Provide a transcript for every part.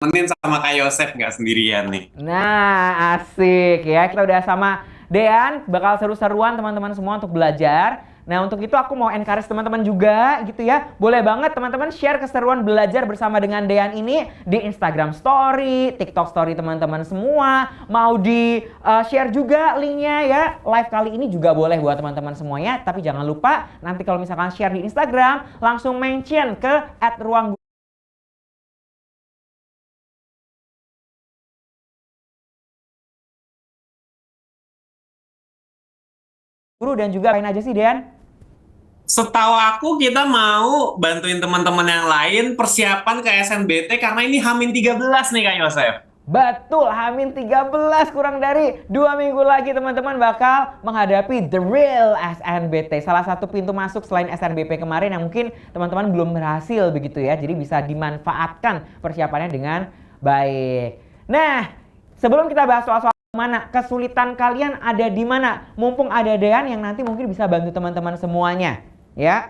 Temenin sama Kak Yosef nggak sendirian nih. Nah, asik ya. Kita udah sama Dean, bakal seru-seruan teman-teman semua untuk belajar. Nah, untuk itu aku mau encourage teman-teman juga gitu ya. Boleh banget teman-teman share keseruan belajar bersama dengan Dean ini di Instagram Story, TikTok Story teman-teman semua. Mau di share juga linknya ya. Live kali ini juga boleh buat teman-teman semuanya. Tapi jangan lupa nanti kalau misalkan share di Instagram, langsung mention ke @ruang guru dan juga lain aja sih Dean. Setahu aku kita mau bantuin teman-teman yang lain persiapan ke SNBT karena ini H-13 nih Kak Yosef. Betul, Hamin 13 kurang dari 2 minggu lagi teman-teman bakal menghadapi The Real SNBT. Salah satu pintu masuk selain SNBP kemarin yang mungkin teman-teman belum berhasil begitu ya. Jadi bisa dimanfaatkan persiapannya dengan baik. Nah, sebelum kita bahas soal-soal mana kesulitan kalian ada di mana, mumpung ada Dean yang nanti mungkin bisa bantu teman-teman semuanya, ya.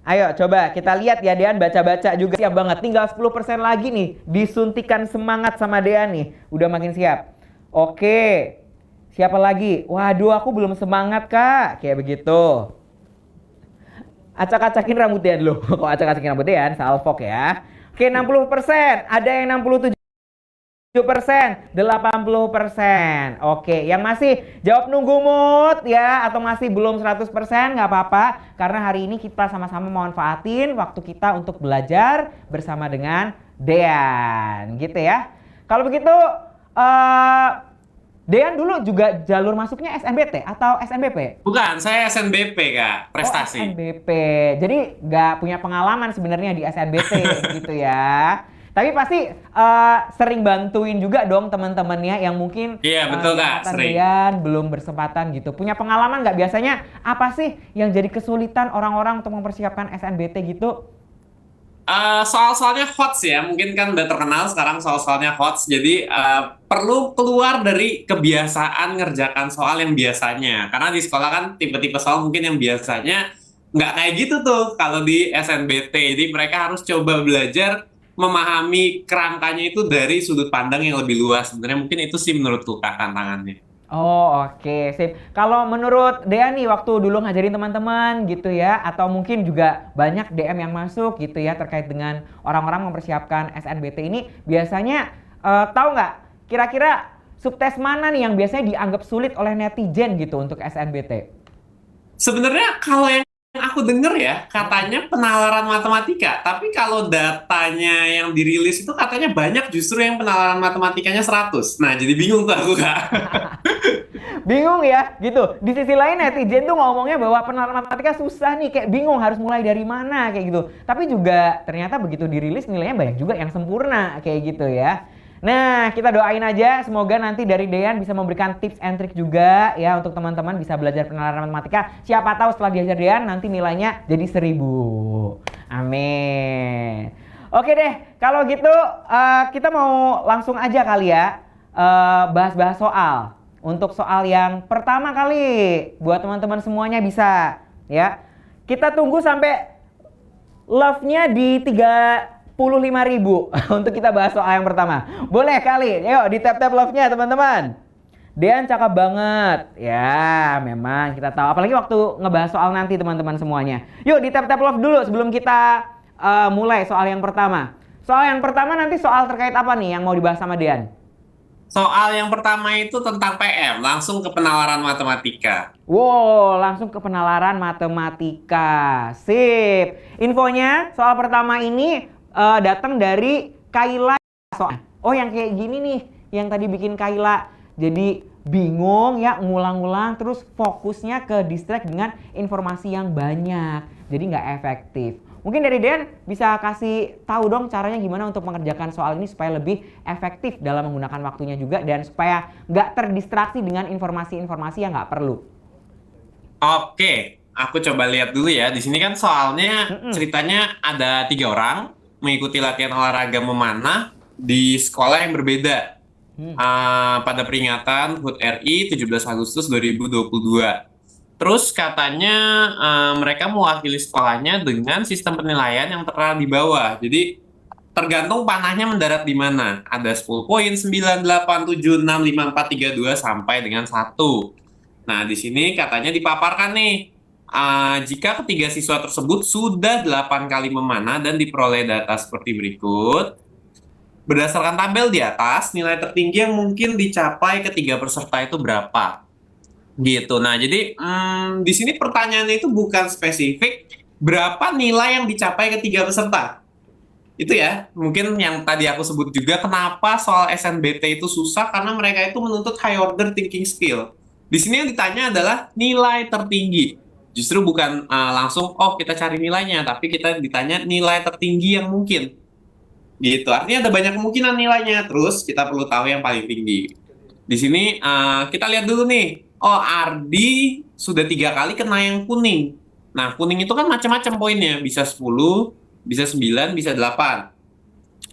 Ayo coba kita lihat ya Dean baca-baca juga siap banget. Tinggal 10% lagi nih disuntikan semangat sama Dean nih. Udah makin siap. Oke. Siapa lagi? Waduh aku belum semangat kak. Kayak begitu. Acak-acakin rambut Dean loh. Kok acak-acakin rambut Dean? Salfok ya. Oke 60%. Ada yang 67%, 80%. Oke, yang masih jawab nunggu mood ya atau masih belum 100% nggak apa-apa karena hari ini kita sama-sama manfaatin waktu kita untuk belajar bersama dengan Dean gitu ya. Kalau begitu eh Dean dulu juga jalur masuknya SNBT atau SNBP? Bukan, saya SNBP Kak, Oh prestasi. SNBP. Jadi nggak punya pengalaman sebenarnya di SNBT gitu ya. Tapi pasti sering bantuin juga dong teman-temannya yang mungkin Iya betul di Kak, angkatan sering. Dean belum bersempatan gitu. Punya pengalaman nggak biasanya apa sih yang jadi kesulitan orang-orang untuk mempersiapkan SNBT gitu? Soal-soalnya HOTS ya, mungkin kan udah terkenal sekarang soal-soalnya HOTS, jadi perlu keluar dari kebiasaan ngerjakan soal yang biasanya. Karena di sekolah kan tipe-tipe soal mungkin yang biasanya nggak kayak gitu tuh kalau di SNBT. Jadi mereka harus coba belajar memahami kerangkanya itu dari sudut pandang yang lebih luas. Sebenarnya mungkin itu sih menurutku Kak tantangannya. Oh oke sip. Kalau menurut Dean nih waktu dulu ngajarin teman-teman gitu ya atau mungkin juga banyak DM yang masuk gitu ya terkait dengan orang-orang mempersiapkan SNBT ini biasanya tahu nggak kira-kira subtes mana nih yang biasanya dianggap sulit oleh netizen gitu untuk SNBT? Sebenarnya kalau yang aku denger ya, katanya penalaran matematika. Tapi kalau datanya yang dirilis itu katanya banyak justru yang penalaran matematikanya 100. Nah, jadi bingung tuh aku, Kak. Bingung ya gitu. Di sisi lain netizen tuh ngomongnya bahwa penalaran matematika susah nih kayak bingung harus mulai dari mana kayak gitu. Tapi juga ternyata begitu dirilis nilainya banyak juga yang sempurna kayak gitu ya. Nah, kita doain aja semoga nanti dari Dean bisa memberikan tips and trick juga ya untuk teman-teman bisa belajar penalaran matematika. Siapa tahu setelah diajar Dean nanti nilainya jadi 1000. Amin. Oke deh, kalau gitu kita mau langsung aja kali ya bahas-bahas soal. Untuk soal yang pertama kali buat teman-teman semuanya bisa ya. Kita tunggu sampai love-nya di 35.000 untuk kita bahas soal yang pertama. Boleh kali? Yuk di tap-tap love-nya teman-teman. Dean cakep banget. Ya, memang kita tahu. Apalagi waktu ngebahas soal nanti teman-teman semuanya. Yuk di tap-tap love dulu sebelum kita mulai soal yang pertama. Soal yang pertama nanti soal terkait apa nih yang mau dibahas sama Dean? Soal yang pertama itu tentang PM, langsung ke penalaran matematika. Wow, langsung ke penalaran matematika. Sip. Infonya soal pertama ini datang dari Kaila. Oh, yang kayak gini nih, yang tadi bikin Kaila jadi bingung ya, ngulang-ngulang terus fokusnya ke distract dengan informasi yang banyak. Jadi nggak efektif. Mungkin dari Dean bisa kasih tahu dong caranya gimana untuk mengerjakan soal ini supaya lebih efektif dalam menggunakan waktunya juga dan supaya nggak terdistraksi dengan informasi-informasi yang nggak perlu. Oke, aku coba lihat dulu ya. Di sini kan soalnya Mm-mm. ceritanya ada 3 orang mengikuti latihan olahraga memanah di sekolah yang berbeda. Hmm. Pada peringatan HUT RI 17 Agustus 2022. Terus katanya mereka mewakili sekolahnya dengan sistem penilaian yang tertera di bawah. Jadi tergantung panahnya mendarat di mana. Ada 10 poin, 9, 8, 7, 6, 5, 4, 3, 2, sampai dengan 1. Nah, di sini katanya dipaparkan nih, jika ketiga siswa tersebut sudah 8 kali memanah dan diperoleh data seperti berikut, berdasarkan tabel di atas, nilai tertinggi yang mungkin dicapai ketiga peserta itu berapa? Gitu. Nah, jadi di sini pertanyaannya itu bukan spesifik berapa nilai yang dicapai ketiga peserta. Itu ya, mungkin yang tadi aku sebut juga kenapa soal SNBT itu susah karena mereka itu menuntut high order thinking skill. Di sini yang ditanya adalah nilai tertinggi. Justru bukan langsung oh kita cari nilainya, tapi kita ditanya nilai tertinggi yang mungkin. Gitu. Artinya ada banyak kemungkinan nilainya. Terus kita perlu tahu yang paling tinggi. Di sini kita lihat dulu nih. Oh, Ardi sudah 3 kali kena yang kuning. Nah, kuning itu kan macam-macam poinnya. Bisa 10, bisa 9, bisa 8.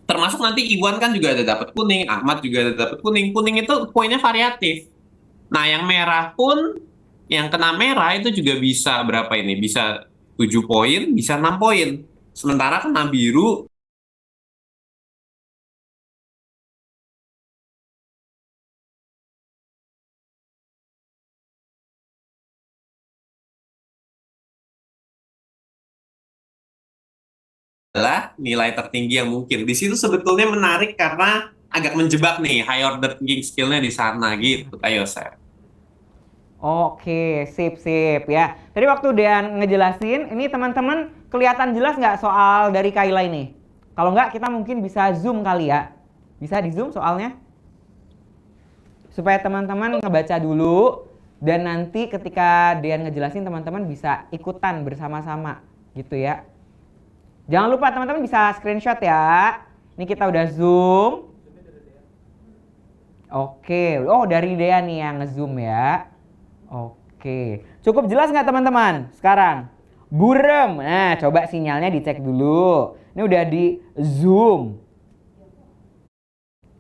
Termasuk nanti Iwan kan juga ada dapat kuning, Ahmad juga ada dapat kuning. Kuning itu poinnya variatif. Nah, yang merah pun, yang kena merah itu juga bisa berapa ini? Bisa 7 poin, bisa 6 poin. Sementara kena biru adalah nilai tertinggi yang mungkin. Di situ sebetulnya menarik karena agak menjebak nih, high order thinking skill-nya di sana gitu. Ayo, saya. Oke, sip sip ya. Tadi waktu Dean ngejelasin, ini teman-teman kelihatan jelas nggak soal dari Kayla ini? Kalau nggak, kita mungkin bisa zoom kali ya. Bisa di zoom soalnya? Supaya teman-teman ngebaca dulu, dan nanti ketika Dean ngejelasin teman-teman bisa ikutan bersama-sama gitu ya. Jangan lupa teman-teman bisa screenshot ya. Ini kita udah zoom. Oke, oh dari Dean nih yang ngezoom ya. Oke, cukup jelas nggak teman-teman? Sekarang burem. Nah, coba sinyalnya dicek dulu. Ini udah di zoom.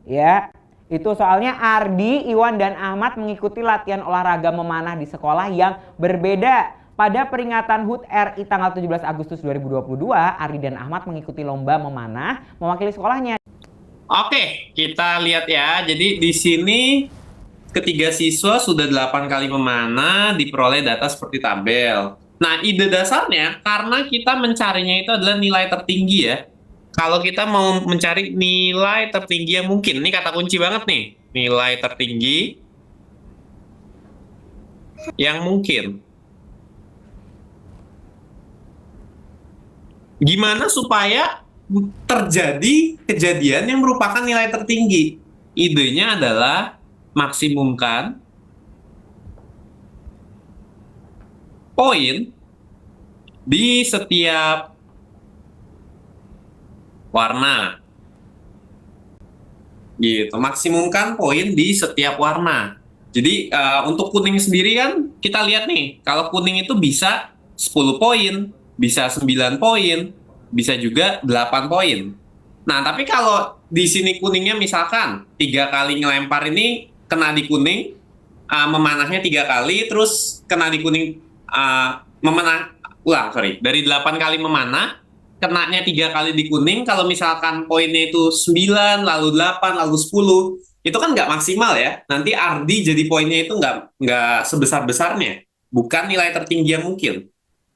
Ya, itu soalnya Ardi, Iwan, dan Ahmad mengikuti latihan olahraga memanah di sekolah yang berbeda. Pada peringatan HUT RI tanggal 17 Agustus 2022, Ardi dan Ahmad mengikuti lomba memanah mewakili sekolahnya. Oke, kita lihat ya. Jadi di sini ketiga siswa sudah 8 kali memanah, diperoleh data seperti tabel. Nah, ide dasarnya karena kita mencarinya itu adalah nilai tertinggi ya. Kalau kita mau mencari nilai tertinggi yang mungkin, ini kata kunci banget nih. Nilai tertinggi yang mungkin. Gimana supaya terjadi kejadian yang merupakan nilai tertinggi? Idenya adalah maksimumkan poin di setiap warna. Gitu, maksimumkan poin di setiap warna. Jadi untuk kuning sendiri kan kita lihat nih, kalau kuning itu bisa 10 poin, bisa 9 poin, bisa juga 8 poin. Nah, tapi kalau di sini kuningnya misalkan 3 kali ngelempar ini kena di kuning, memanahnya 3 kali, terus kena di kuning, dari 8 kali memanah, kenanya 3 kali di kuning, kalau misalkan poinnya itu 9, lalu 8, lalu 10, itu kan nggak maksimal ya. Nanti Ardi jadi poinnya itu nggak sebesar-besarnya. Bukan nilai tertinggi yang mungkin.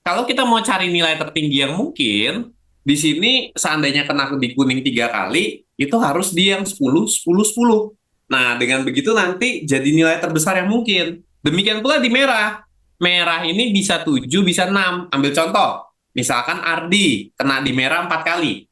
Kalau kita mau cari nilai tertinggi yang mungkin, di sini seandainya kena di kuning 3 kali, itu harus di yang 10, 10, 10. Nah, dengan begitu nanti jadi nilai terbesar yang mungkin. Demikian pula di merah. Merah ini bisa 7, bisa 6. Ambil contoh. Misalkan Ardi kena di merah 4 kali.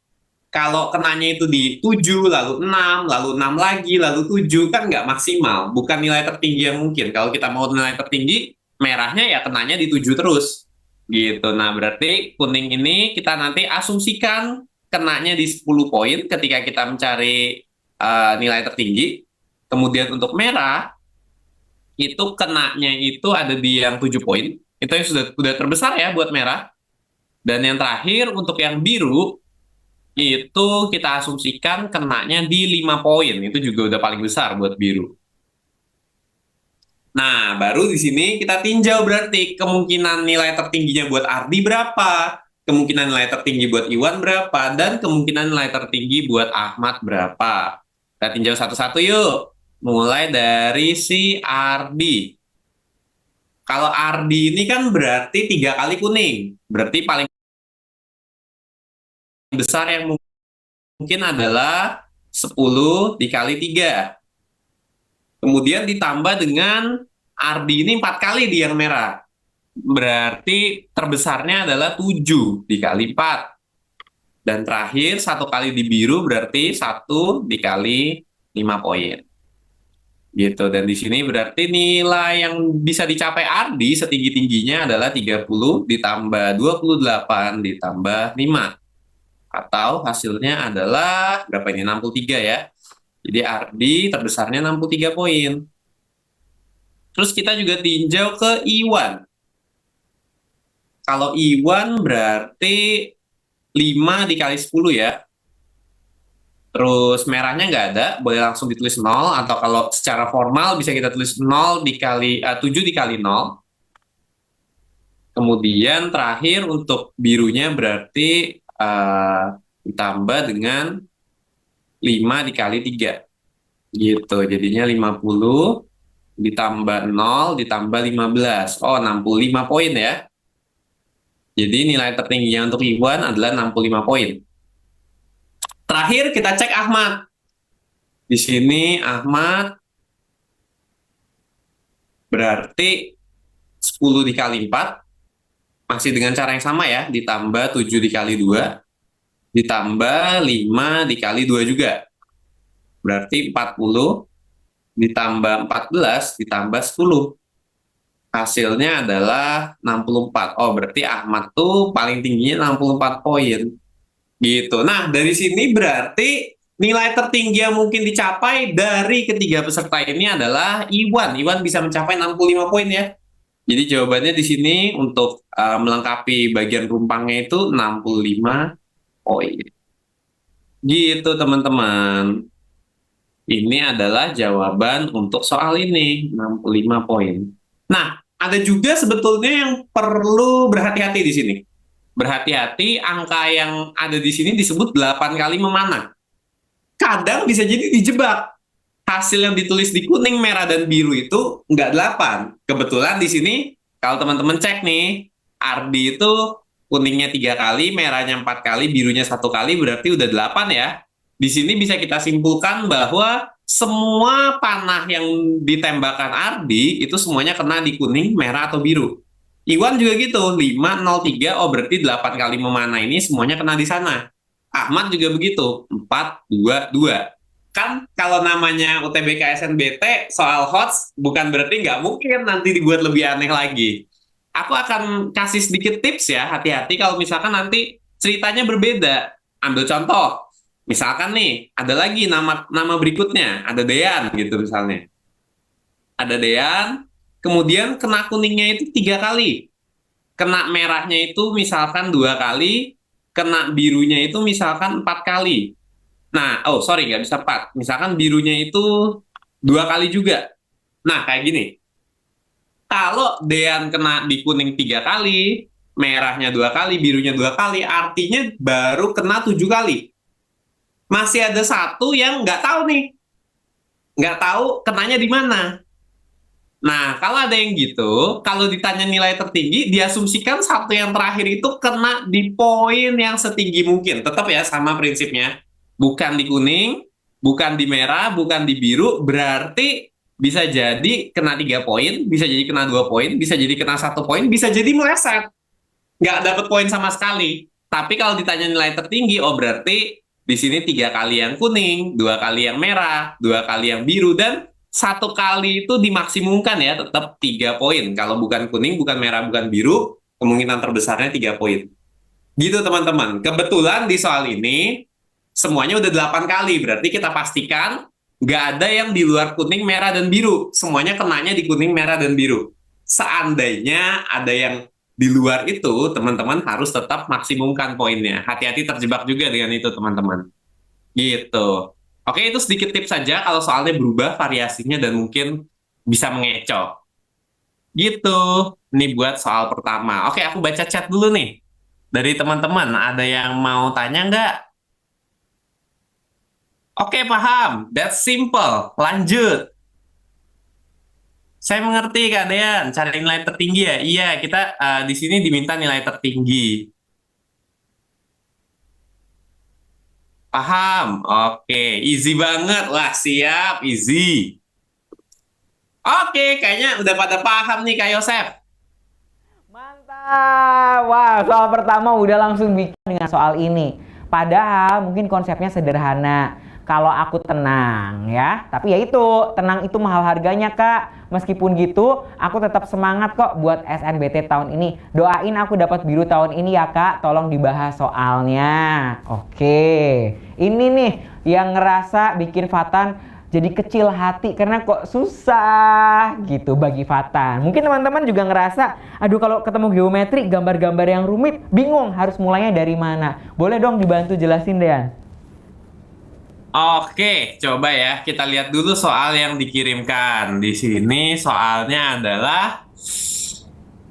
Kalau kenanya itu di 7, lalu 6, lalu 6 lagi, lalu 7, kan nggak maksimal. Bukan nilai tertinggi yang mungkin. Kalau kita mau nilai tertinggi, merahnya ya kenanya di 7 terus. Gitu. Nah, berarti kuning ini kita nanti asumsikan kenanya di 10 poin ketika kita mencari nilai tertinggi. Kemudian untuk merah, itu kenanya itu ada di yang 7 poin. Itu yang sudah terbesar ya buat merah. Dan yang terakhir untuk yang biru, itu kita asumsikan kenanya di 5 poin. Itu juga udah paling besar buat biru. Nah, baru di sini kita tinjau berarti kemungkinan nilai tertingginya buat Ardi berapa, kemungkinan nilai tertinggi buat Iwan berapa, dan kemungkinan nilai tertinggi buat Ahmad berapa. Kita tinjau satu-satu yuk. Mulai dari si Ardi. Kalau Ardi ini kan berarti 3 kali kuning. Berarti paling besar yang mungkin adalah 10 dikali 3. Kemudian ditambah dengan Ardi ini 4 kali di yang merah. Berarti terbesarnya adalah 7 dikali 4. Dan terakhir 1 kali di biru berarti 1 dikali 5 poin. Gitu. Dan di sini berarti nilai yang bisa dicapai Ardi setinggi-tingginya adalah 30 ditambah 28 ditambah 5. Atau hasilnya adalah berapa ini? 63 ya. Jadi Ardi terbesarnya 63 poin. Terus kita juga tinjau ke Iwan. Kalau Iwan berarti 5 dikali 10 ya. Terus merahnya nggak ada, boleh langsung ditulis 0. Atau kalau secara formal bisa kita tulis 0 dikali 7 dikali 0. Kemudian terakhir untuk birunya berarti ditambah dengan 5 dikali 3. Gitu, jadinya 50 ditambah 0 ditambah 15. Oh, 65 poin ya. Jadi nilai tertingginya untuk Iwan adalah 65 poin. Terakhir kita cek Ahmad. Di sini Ahmad berarti 10 dikali 4. Masih dengan cara yang sama ya, ditambah 7 dikali 2. Ditambah 5 dikali 2 juga. Berarti 40 ditambah 14 ditambah 10. Hasilnya adalah 64. Oh, berarti Ahmad tuh paling tingginya 64 poin. Gitu. Nah, dari sini berarti nilai tertinggi yang mungkin dicapai dari ketiga peserta ini adalah Iwan. Iwan bisa mencapai 65 poin ya. Jadi jawabannya di sini untuk melengkapi bagian rumpangnya itu 65 poin. Gitu, teman-teman. Ini adalah jawaban untuk soal ini, 65 poin. Nah, ada juga sebetulnya yang perlu berhati-hati di sini. Berhati-hati, angka yang ada di sini disebut 8 kali memanah. Kadang bisa jadi dijebak. Hasil yang ditulis di kuning, merah, dan biru itu nggak 8. Kebetulan di sini, kalau teman-teman cek nih, Ardi itu kuningnya 3 kali, merahnya 4 kali, birunya 1 kali, berarti udah 8 ya. Di sini bisa kita simpulkan bahwa semua panah yang ditembakkan Ardi itu semuanya kena di kuning, merah, atau biru. Iwan juga gitu, 503, oh berarti 8 kali memanah ini semuanya kena di sana. Ahmad juga begitu, 422. Kan kalau namanya UTBK SNBT, soal HOTS bukan berarti nggak mungkin nanti dibuat lebih aneh lagi. Aku akan kasih sedikit tips ya, hati-hati kalau misalkan nanti ceritanya berbeda. Ambil contoh, misalkan nih, ada lagi nama berikutnya, ada Dean gitu misalnya. Ada Dean, kemudian kena kuningnya itu 3 kali. Kena merahnya itu misalkan 2 kali, kena birunya itu misalkan 4 kali. Nah, oh sorry, nggak bisa 4. Misalkan birunya itu 2 kali juga. Nah, kayak gini. Kalau Dean kena di kuning 3 kali, merahnya 2 kali, birunya 2 kali, artinya baru kena 7 kali. Masih ada satu yang nggak tahu nih. Nggak tahu kenanya di mana. Nah, kalau ada yang gitu, kalau ditanya nilai tertinggi, diasumsikan satu yang terakhir itu kena di poin yang setinggi mungkin. Tetap ya, sama prinsipnya. Bukan di kuning, bukan di merah, bukan di biru, berarti bisa jadi kena 3 poin, bisa jadi kena 2 poin, bisa jadi kena 1 poin, bisa jadi meleset. Nggak dapat poin sama sekali. Tapi kalau ditanya nilai tertinggi, oh berarti di sini 3 kali yang kuning, 2 kali yang merah, 2 kali yang biru, dan 1 kali itu dimaksimumkan ya, tetap 3 poin. Kalau bukan kuning, bukan merah, bukan biru, kemungkinan terbesarnya 3 poin. Gitu teman-teman. Kebetulan di soal ini, semuanya udah 8 kali. Berarti kita pastikan nggak ada yang di luar kuning, merah, dan biru. Semuanya kenanya di kuning, merah, dan biru. Seandainya ada yang di luar itu, teman-teman harus tetap maksimumkan poinnya. Hati-hati terjebak juga dengan itu, teman-teman. Gitu. Oke, itu sedikit tips saja kalau soalnya berubah variasinya dan mungkin bisa mengecoh. Gitu. Ini buat soal pertama. Oke, aku baca chat dulu nih. Dari teman-teman, ada yang mau tanya nggak? Oke, paham. That's simple. Lanjut. Saya mengerti, Kak Dean. Cari nilai tertinggi ya? Iya, kita di sini diminta nilai tertinggi. Paham? Oke, easy banget. Wah, siap. Easy. Oke, kayaknya udah pada paham nih, Kak Yosef. Mantap. Wah, soal pertama udah langsung bikin dengan soal ini. Padahal mungkin konsepnya sederhana. Kalau aku tenang ya, tapi ya itu, tenang itu mahal harganya, Kak. Meskipun gitu, aku tetap semangat kok buat SNBT tahun ini. Doain aku dapat biru tahun ini ya, Kak. Tolong dibahas soalnya. Oke. Ini nih yang ngerasa bikin Fatan jadi kecil hati karena kok susah gitu bagi Fatan. Mungkin teman-teman juga ngerasa, aduh kalau ketemu geometri, gambar-gambar yang rumit, bingung harus mulainya dari mana. Boleh dong dibantu jelasin, Dean? Oke, coba ya kita lihat dulu soal yang dikirimkan. Di sini soalnya adalah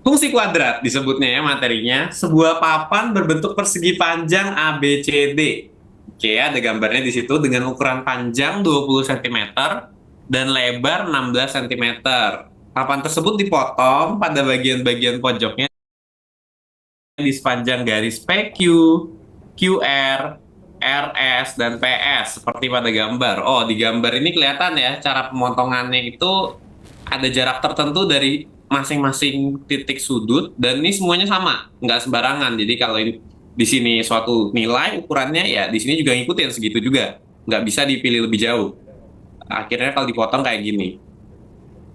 fungsi kuadrat disebutnya ya materinya. Sebuah papan berbentuk persegi panjang ABCD. Oke, ada gambarnya di situ dengan ukuran panjang 20 cm dan lebar 16 cm. Papan tersebut dipotong pada bagian-bagian pojoknya di sepanjang garis PQ, QR, RS, dan PS seperti pada gambar. Oh, di gambar ini kelihatan ya cara pemotongannya itu ada jarak tertentu dari masing-masing titik sudut dan ini semuanya sama, nggak sembarangan. Jadi kalau di sini suatu nilai ukurannya ya di sini juga ngikutin segitu juga, nggak bisa dipilih lebih jauh. Akhirnya kalau dipotong kayak gini.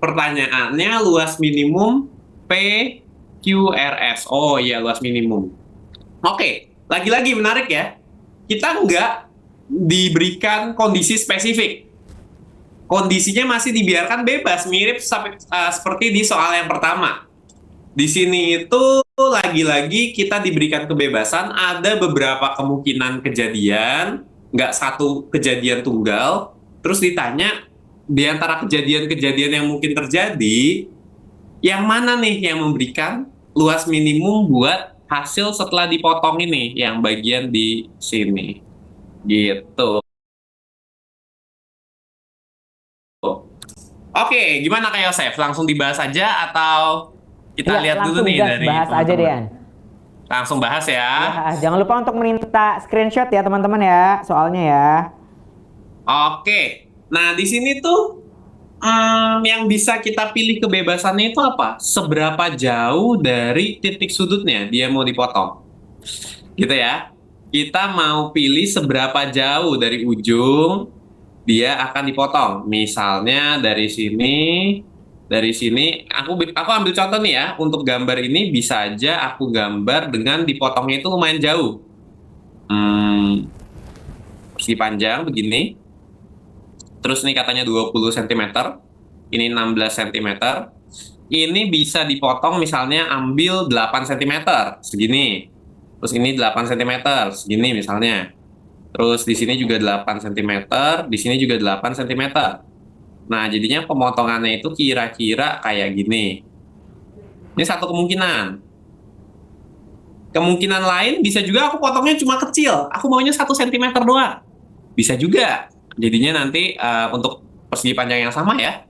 Pertanyaannya luas minimum PQRS. Oh iya, luas minimum. Oke, lagi-lagi menarik ya. Kita nggak diberikan kondisi spesifik. Kondisinya masih dibiarkan bebas, mirip seperti di soal yang pertama. Di sini itu lagi-lagi kita diberikan kebebasan, ada beberapa kemungkinan kejadian, nggak satu kejadian tunggal. Terus ditanya, di antara kejadian-kejadian yang mungkin terjadi, yang mana nih yang memberikan luas minimum buat hasil setelah dipotong ini, yang bagian di sini. Gitu. Oke, gimana Kak Yosef? Langsung dibahas aja atau kita Iya, lihat dulu langsung nih gas dari bahas aja, teman-teman? Dean. Langsung bahas ya. Ya, jangan lupa untuk minta screenshot ya teman-teman ya, soalnya ya. Oke. Nah, di sini tuh yang bisa kita pilih kebebasannya itu apa? Seberapa jauh dari titik sudutnya dia mau dipotong. Gitu ya. Kita mau pilih seberapa jauh dari ujung dia akan dipotong. Misalnya dari sini aku ambil contoh nih ya. Untuk gambar ini bisa aja aku gambar dengan dipotongnya itu lumayan jauh. Persegi panjang begini. Terus ini katanya 20 cm. Ini 16 cm. Ini bisa dipotong misalnya ambil 8 cm segini. Terus ini 8 cm segini misalnya. Terus di sini juga 8 cm, di sini juga 8 cm. Nah, jadinya pemotongannya itu kira-kira kayak gini. Ini satu kemungkinan. Kemungkinan lain bisa juga aku potongnya cuma kecil. Aku maunya 1 cm doang. Bisa juga. Jadinya nanti untuk persegi panjang yang sama ya.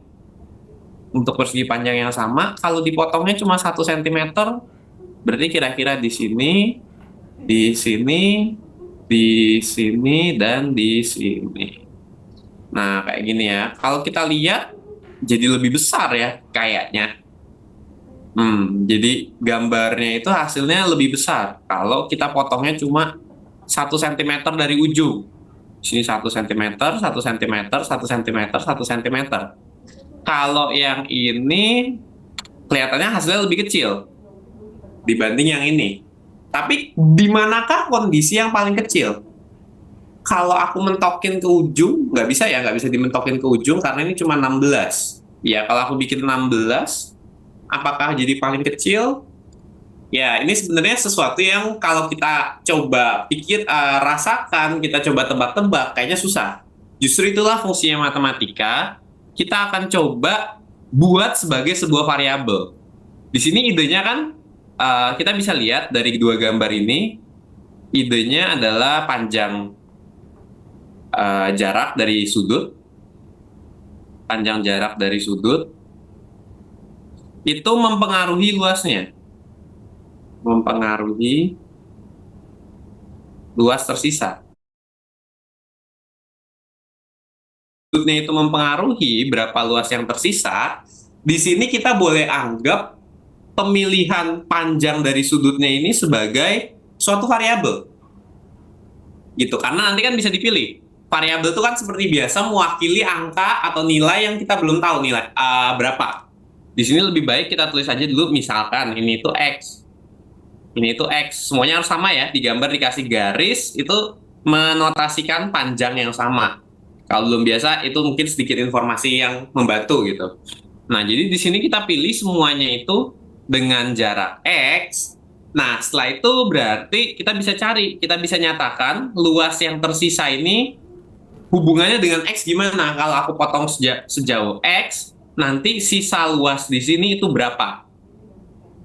Untuk persegi panjang yang sama, kalau dipotongnya cuma 1 cm, berarti kira-kira di sini, di sini, di sini, dan di sini. Nah, kayak gini ya. Kalau kita lihat, jadi lebih besar ya, kayaknya. Jadi gambarnya itu hasilnya lebih besar. Kalau kita potongnya cuma 1 cm dari ujung. Sini 1 cm, 1 cm, 1 cm, 1 cm. Kalau yang ini kelihatannya hasilnya lebih kecil dibanding yang ini. Tapi di manakah kondisi yang paling kecil? Kalau aku mentokin ke ujung, nggak bisa ya, nggak bisa dimentokin ke ujung karena ini cuma 16. Ya, kalau aku bikin 16, apakah jadi paling kecil? Ya, ini sebenarnya sesuatu yang kalau kita coba pikir, rasakan, kita coba tebak-tebak, kayaknya susah. Justru itulah fungsinya matematika. Kita akan coba buat sebagai sebuah variabel. Di sini idenya kan kita bisa lihat dari dua gambar ini, idenya adalah panjang jarak dari sudut, itu mempengaruhi luasnya, mempengaruhi luas tersisa. Sudutnya itu mempengaruhi berapa luas yang tersisa. Di sini kita boleh anggap pemilihan panjang dari sudutnya ini sebagai suatu variabel. Gitu, karena nanti kan bisa dipilih. Variabel itu kan seperti biasa mewakili angka atau nilai yang kita belum tahu nilai berapa. Di sini lebih baik kita tulis aja dulu, misalkan ini itu X. Ini itu X, semuanya harus sama ya. Di gambar dikasih garis, itu menotasikan panjang yang sama. Kalau belum biasa, itu mungkin sedikit informasi yang membantu gitu. Nah, jadi di sini kita pilih semuanya itu dengan jarak X. Nah, setelah itu berarti kita bisa cari, kita bisa nyatakan luas yang tersisa ini hubungannya dengan X gimana. Kalau aku potong sejauh X, nanti sisa luas di sini itu berapa?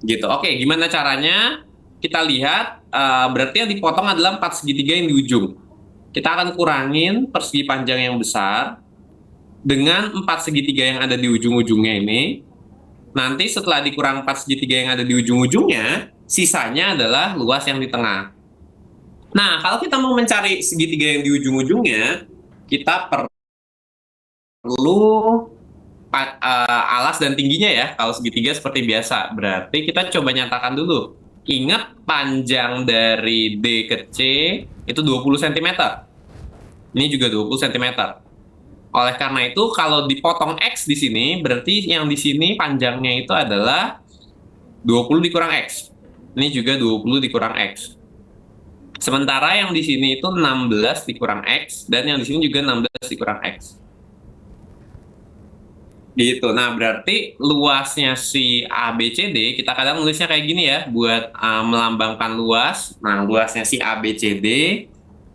Gitu. Oke, gimana caranya? Kita lihat, berarti yang dipotong adalah 4 segitiga yang di ujung. Kita akan kurangin persegi panjang yang besar dengan 4 segitiga yang ada di ujung-ujungnya ini. Nanti setelah dikurang 4 segitiga yang ada di ujung-ujungnya, sisanya adalah luas yang di tengah. Nah, kalau kita mau mencari segitiga yang di ujung-ujungnya, kita perlu alas dan tingginya ya. Kalau segitiga seperti biasa, berarti kita coba nyatakan dulu. Ingat, panjang dari D ke C itu 20 cm. Ini juga 20 cm. Oleh karena itu, kalau dipotong X di sini, berarti yang di sini panjangnya itu adalah 20 dikurang X. Ini juga 20 dikurang X. Sementara yang di sini itu 16 dikurang X, dan yang di sini juga 16 dikurang X. Gitu. Nah, berarti luasnya si ABCD, kita kadang nulisnya kayak gini ya, buat melambangkan luas. Nah, luasnya si ABCD,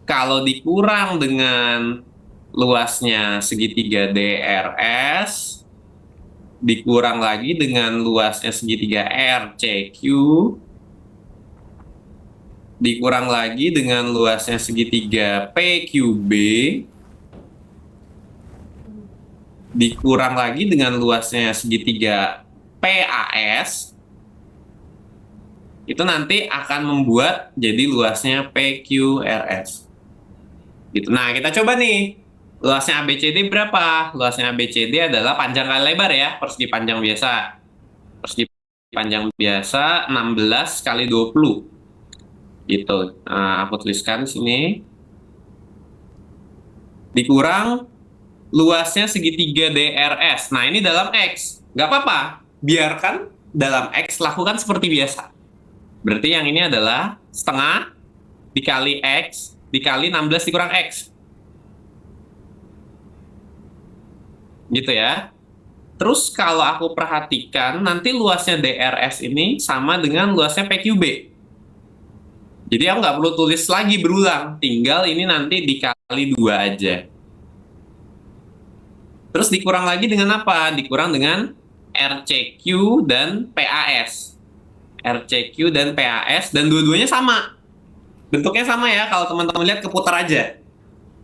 kalau dikurang dengan luasnya segitiga DRS, dikurang lagi dengan luasnya segitiga RCQ, dikurang lagi dengan luasnya segitiga PQB, dikurang lagi dengan luasnya segitiga PAS, itu nanti akan membuat jadi luasnya PQRS. Gitu. Nah, kita coba nih. Luasnya ABCD berapa? Luasnya ABCD adalah panjang kali lebar ya, persegi panjang biasa. Persegi panjang biasa 16 kali 20. Gitu. Nah, aku tuliskan sini. Dikurang luasnya segitiga DRS. Nah, ini dalam X. Nggak apa-apa. Biarkan dalam X, lakukan seperti biasa. Berarti yang ini adalah setengah dikali X dikali 16 dikurang X. Gitu ya. Terus kalau aku perhatikan, nanti luasnya DRS ini sama dengan luasnya PQB. Jadi aku nggak perlu tulis lagi berulang. Tinggal ini nanti dikali 2 aja. Terus dikurang lagi dengan apa? Dikurang dengan RCQ dan PAS. RCQ dan PAS, dan dua-duanya sama. Bentuknya sama ya, kalau teman-teman lihat keputar aja.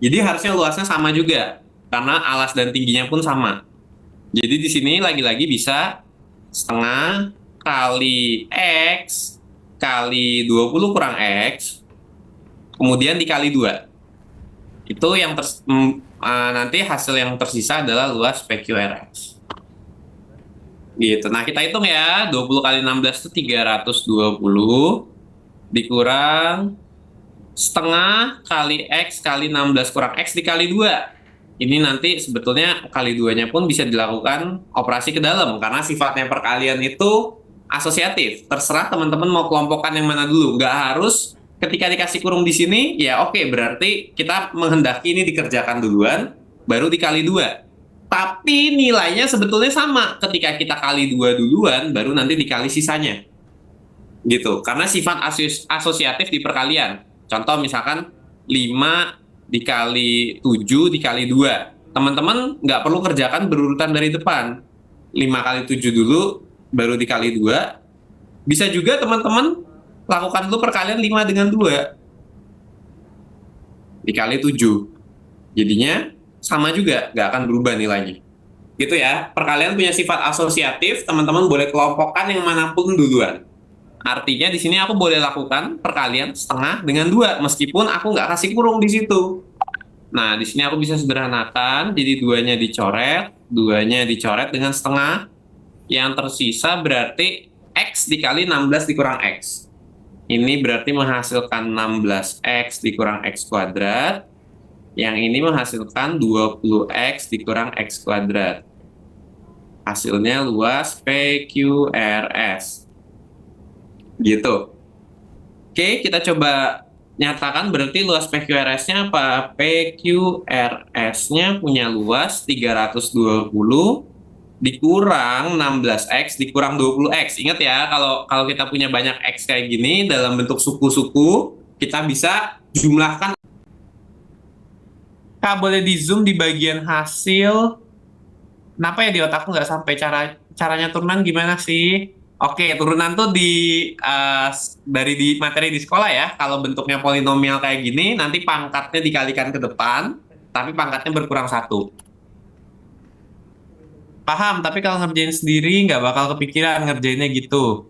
Jadi harusnya luasnya sama juga, karena alas dan tingginya pun sama. Jadi di sini lagi-lagi bisa setengah kali X kali 20 kurang X, kemudian dikali 2. Itu yang nanti hasil yang tersisa adalah luas PQRS. Gitu. Nah, kita hitung ya, 20 kali 16 itu 320 dikurang setengah kali X kali 16 kurang X dikali 2. Ini nanti sebetulnya kali 2-nya pun bisa dilakukan operasi ke dalam, karena sifatnya perkalian itu asosiatif. Terserah teman-teman mau kelompokkan yang mana dulu. Nggak harus ketika dikasih kurung di sini, ya oke, berarti kita menghendaki ini dikerjakan duluan, baru dikali 2. Tapi nilainya sebetulnya sama. Ketika kita kali 2 duluan, baru nanti dikali sisanya. Gitu. Karena sifat asosiatif di perkalian. Contoh misalkan 5 dikali 7 dikali 2. Teman-teman nggak perlu kerjakan berurutan dari depan. 5 kali 7 dulu, baru dikali 2. Bisa juga teman-teman lakukan dulu perkalian 5 dengan 2 dikali 7. Jadinya sama juga, nggak akan berubah nilainya. Gitu ya, perkalian punya sifat asosiatif, teman-teman boleh kelompokkan yang manapun duluan. Artinya di sini aku boleh lakukan perkalian setengah dengan 2, meskipun aku nggak kasih kurung di situ. Nah, di sini aku bisa sederhanakan, jadi 2-nya dicoret, 2-nya dicoret dengan setengah. Yang tersisa berarti X dikali 16 dikurang X. Ini berarti menghasilkan 16X dikurang X kuadrat. Yang ini menghasilkan 20X dikurang X kuadrat. Hasilnya luas PQRS. Gitu. Oke, kita coba nyatakan berarti luas PQRS-nya apa? PQRS-nya punya luas 320 dikurang 16X dikurang 20X. Ingat ya, kalau kita punya banyak X kayak gini dalam bentuk suku-suku, kita bisa jumlahkan. Kak, boleh di zoom di bagian hasil. Kenapa ya di otakku nggak sampai caranya turunan gimana sih? Oke, turunan tuh dari di materi di sekolah ya. Kalau bentuknya polinomial kayak gini, nanti pangkatnya dikalikan ke depan, tapi pangkatnya berkurang 1. Paham, tapi kalau ngerjain sendiri nggak bakal kepikiran ngerjainnya gitu.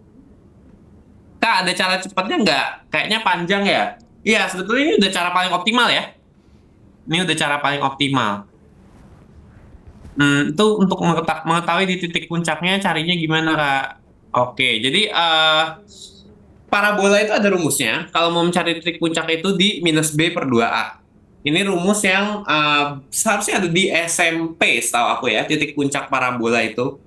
Kak, ada cara cepatnya nggak? Kayaknya panjang ya? Iya, sebetulnya ini udah cara paling optimal ya. Ini udah cara paling optimal. Itu untuk mengetahui di titik puncaknya carinya gimana, Kak? Oke, jadi parabola itu ada rumusnya. Kalau mau mencari titik puncak itu di minus B per 2A. Ini rumus yang seharusnya ada di SMP, setahu aku ya, titik puncak parabola itu.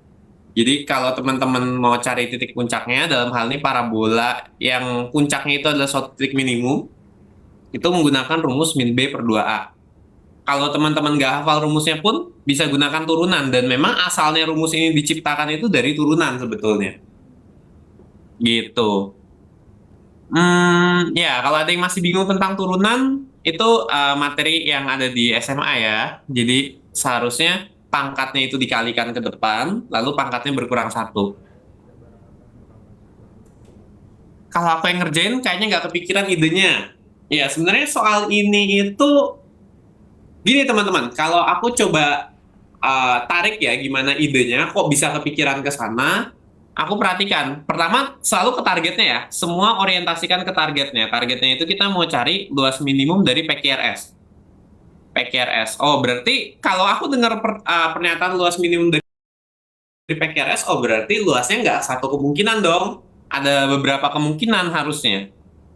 Jadi kalau teman-teman mau cari titik puncaknya, dalam hal ini parabola yang puncaknya itu adalah suatu titik minimum, itu menggunakan rumus min B per 2A. Kalau teman-teman nggak hafal rumusnya pun, bisa gunakan turunan. Dan memang asalnya rumus ini diciptakan itu dari turunan sebetulnya. Gitu. Ya, kalau ada yang masih bingung tentang turunan, itu materi yang ada di SMA ya. Jadi seharusnya pangkatnya itu dikalikan ke depan, lalu pangkatnya berkurang 1. Kalau aku yang ngerjain, kayaknya nggak kepikiran idenya. Ya, sebenarnya soal ini itu, gini teman-teman, kalau aku coba tarik ya gimana idenya, kok bisa kepikiran ke sana, aku perhatikan. Pertama, selalu ke targetnya ya. Semua orientasikan ke targetnya. Targetnya itu kita mau cari luas minimum dari PQRS. PQRS. Oh, berarti kalau aku dengar pernyataan luas minimum dari PQRS, oh berarti luasnya nggak satu kemungkinan dong. Ada beberapa kemungkinan harusnya.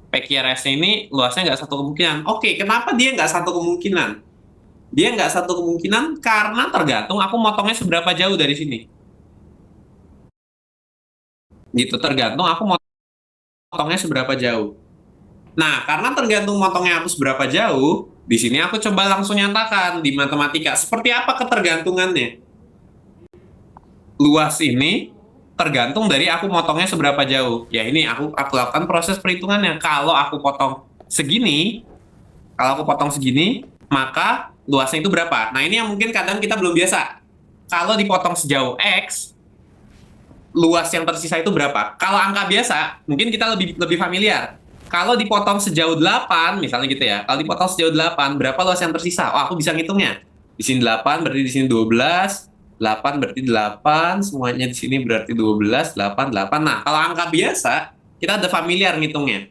PQRS ini luasnya nggak satu kemungkinan. Oke, kenapa dia nggak satu kemungkinan? Dia nggak satu kemungkinan karena tergantung aku motongnya seberapa jauh dari sini. Gitu, tergantung aku motongnya seberapa jauh. Nah, karena tergantung motongnya aku seberapa jauh, di sini aku coba langsung nyatakan di matematika seperti apa ketergantungannya. Luas ini tergantung dari aku motongnya seberapa jauh. Ya ini aku lakukan proses perhitungannya. Kalau aku potong segini, maka luasnya itu berapa? Nah, ini yang mungkin kadang kita belum biasa. Kalau dipotong sejauh X, luas yang tersisa itu berapa? Kalau angka biasa, mungkin kita lebih familiar. Kalau dipotong sejauh 8, misalnya gitu ya. Kalau dipotong sejauh 8, berapa luas yang tersisa? Oh, aku bisa ngitungnya. Di sini 8, berarti di sini 12. 8 berarti 8, semuanya di sini berarti 12, 8, 8. Nah, kalau angka biasa, kita udah familiar ngitungnya.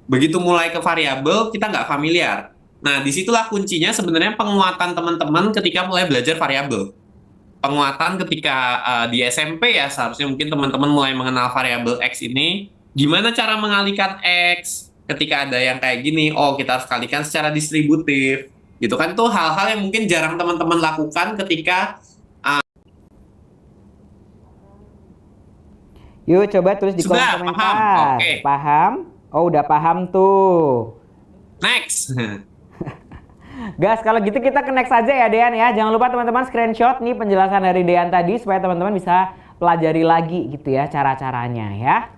Begitu mulai ke variabel, kita nggak familiar. Nah, disitulah kuncinya sebenarnya penguatan teman-teman ketika mulai belajar variabel. Penguatan ketika di SMP ya, seharusnya mungkin teman-teman mulai mengenal variabel X ini. Gimana cara mengalihkan X ketika ada yang kayak gini? Oh, kita harus kalikan secara distributif. Gitu kan, itu hal-hal yang mungkin jarang teman-teman lakukan ketika Yuk coba tulis di kolom sudah komentar. paham. Oke. Paham? Oh, udah paham tuh. Next. Gas, kalau gitu kita ke next aja ya Dean ya. Jangan lupa teman-teman screenshot nih penjelasan dari Dean tadi supaya teman-teman bisa pelajari lagi gitu ya cara-caranya ya.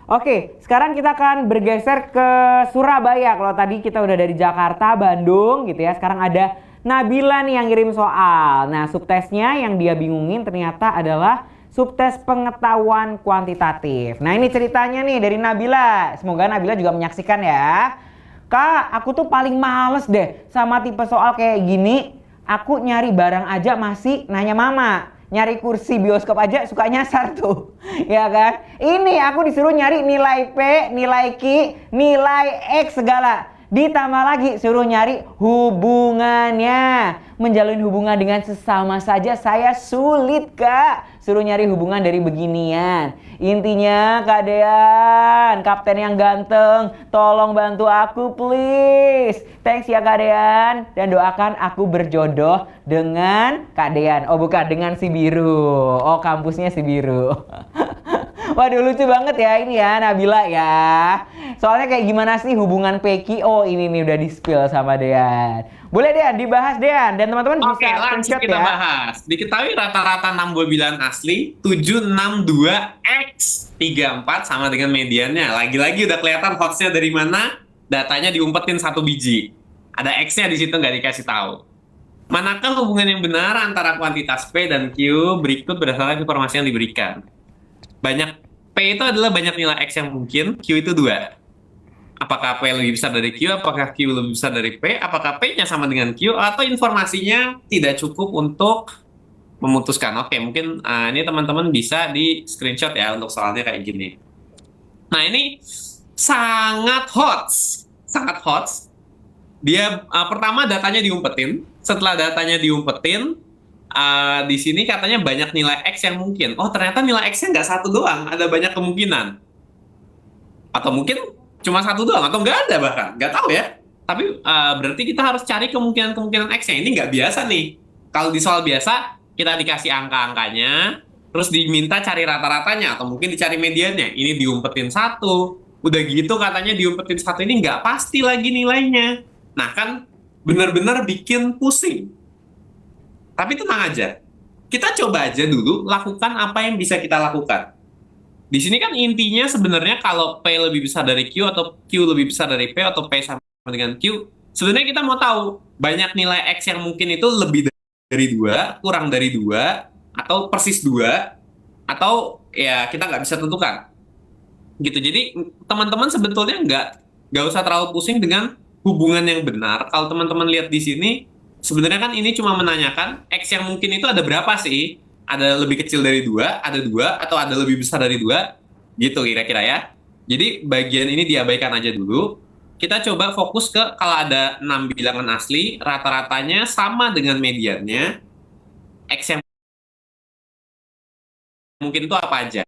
Oke, sekarang kita akan bergeser ke Surabaya. Kalau tadi kita udah dari Jakarta, Bandung gitu ya. Sekarang ada Nabila nih yang kirim soal. Nah, subtesnya yang dia bingungin ternyata adalah subtes pengetahuan kuantitatif. Nah ini ceritanya nih dari Nabila. Semoga Nabila juga menyaksikan ya. Kak, aku tuh paling males deh sama tipe soal kayak gini. Aku nyari barang aja masih nanya mama. Nyari kursi bioskop aja suka nyasar tuh. Ya kan? Ini aku disuruh nyari nilai P, nilai Q, nilai X segala. Ditambah lagi suruh nyari hubungannya. Menjalin hubungan dengan sesama saja saya sulit, Kak. Suruh nyari hubungan dari beginian. Intinya Kak Dean, kapten yang ganteng, tolong bantu aku please. Thanks ya Kak Dean. Dan doakan aku berjodoh dengan Kak Dean. Oh bukan, dengan si biru. Oh kampusnya si biru. Waduh lucu banget ya ini ya Nabila ya. Soalnya kayak gimana sih hubungan PQ? Oh ini nih udah di-spill sama Dean. Boleh Dean dibahas Dean. Dan teman-teman Oke, bisa langsung screenshot kita ya. bahas. Diketahui rata-rata 6 buah bilangan asli 762x 34 sama dengan mediannya. Lagi-lagi udah kelihatan hoaxnya dari mana. Datanya diumpetin satu biji. Ada X-nya di situ nggak dikasih tahu. Manakah hubungan yang benar antara kuantitas P dan Q berikut berdasarkan informasi yang diberikan. P itu adalah banyak nilai X yang mungkin, Q itu 2. Apakah P lebih besar dari Q, apakah Q lebih besar dari P, apakah P-nya sama dengan Q, atau informasinya tidak cukup untuk memutuskan. Oke, mungkin ini teman-teman bisa di screenshot ya untuk soalnya kayak gini. Nah, ini sangat hot. Sangat hot. Dia pertama datanya diumpetin, setelah datanya diumpetin, di sini katanya banyak nilai X yang mungkin. Oh, ternyata nilai X-nya nggak satu doang, ada banyak kemungkinan. Atau mungkin cuma satu doang, atau nggak ada bahkan. Nggak tahu ya. Tapi berarti kita harus cari kemungkinan-kemungkinan X-nya. Ini nggak biasa nih. Kalau di soal biasa, kita dikasih angka-angkanya, terus diminta cari rata-ratanya, atau mungkin dicari mediannya. Ini diumpetin satu. Udah gitu katanya diumpetin satu ini nggak pasti lagi nilainya. Nah kan benar-benar bikin pusing. Tapi tenang aja, kita coba aja dulu lakukan apa yang bisa kita lakukan. Di sini kan intinya sebenarnya kalau P lebih besar dari Q atau Q lebih besar dari P atau P sama dengan Q, sebenarnya kita mau tahu banyak nilai X yang mungkin itu lebih dari 2, kurang dari 2, atau persis 2, atau ya kita nggak bisa tentukan. Gitu. Jadi teman-teman sebetulnya nggak usah terlalu pusing dengan hubungan yang benar. Kalau teman-teman lihat di sini, sebenarnya kan ini cuma menanyakan X yang mungkin itu ada berapa sih? Ada lebih kecil dari 2, ada 2, atau ada lebih besar dari 2, gitu kira-kira ya. Jadi bagian ini diabaikan aja dulu. Kita coba fokus ke kalau ada 6 bilangan asli, rata-ratanya sama dengan mediannya, X yang mungkin itu apa aja.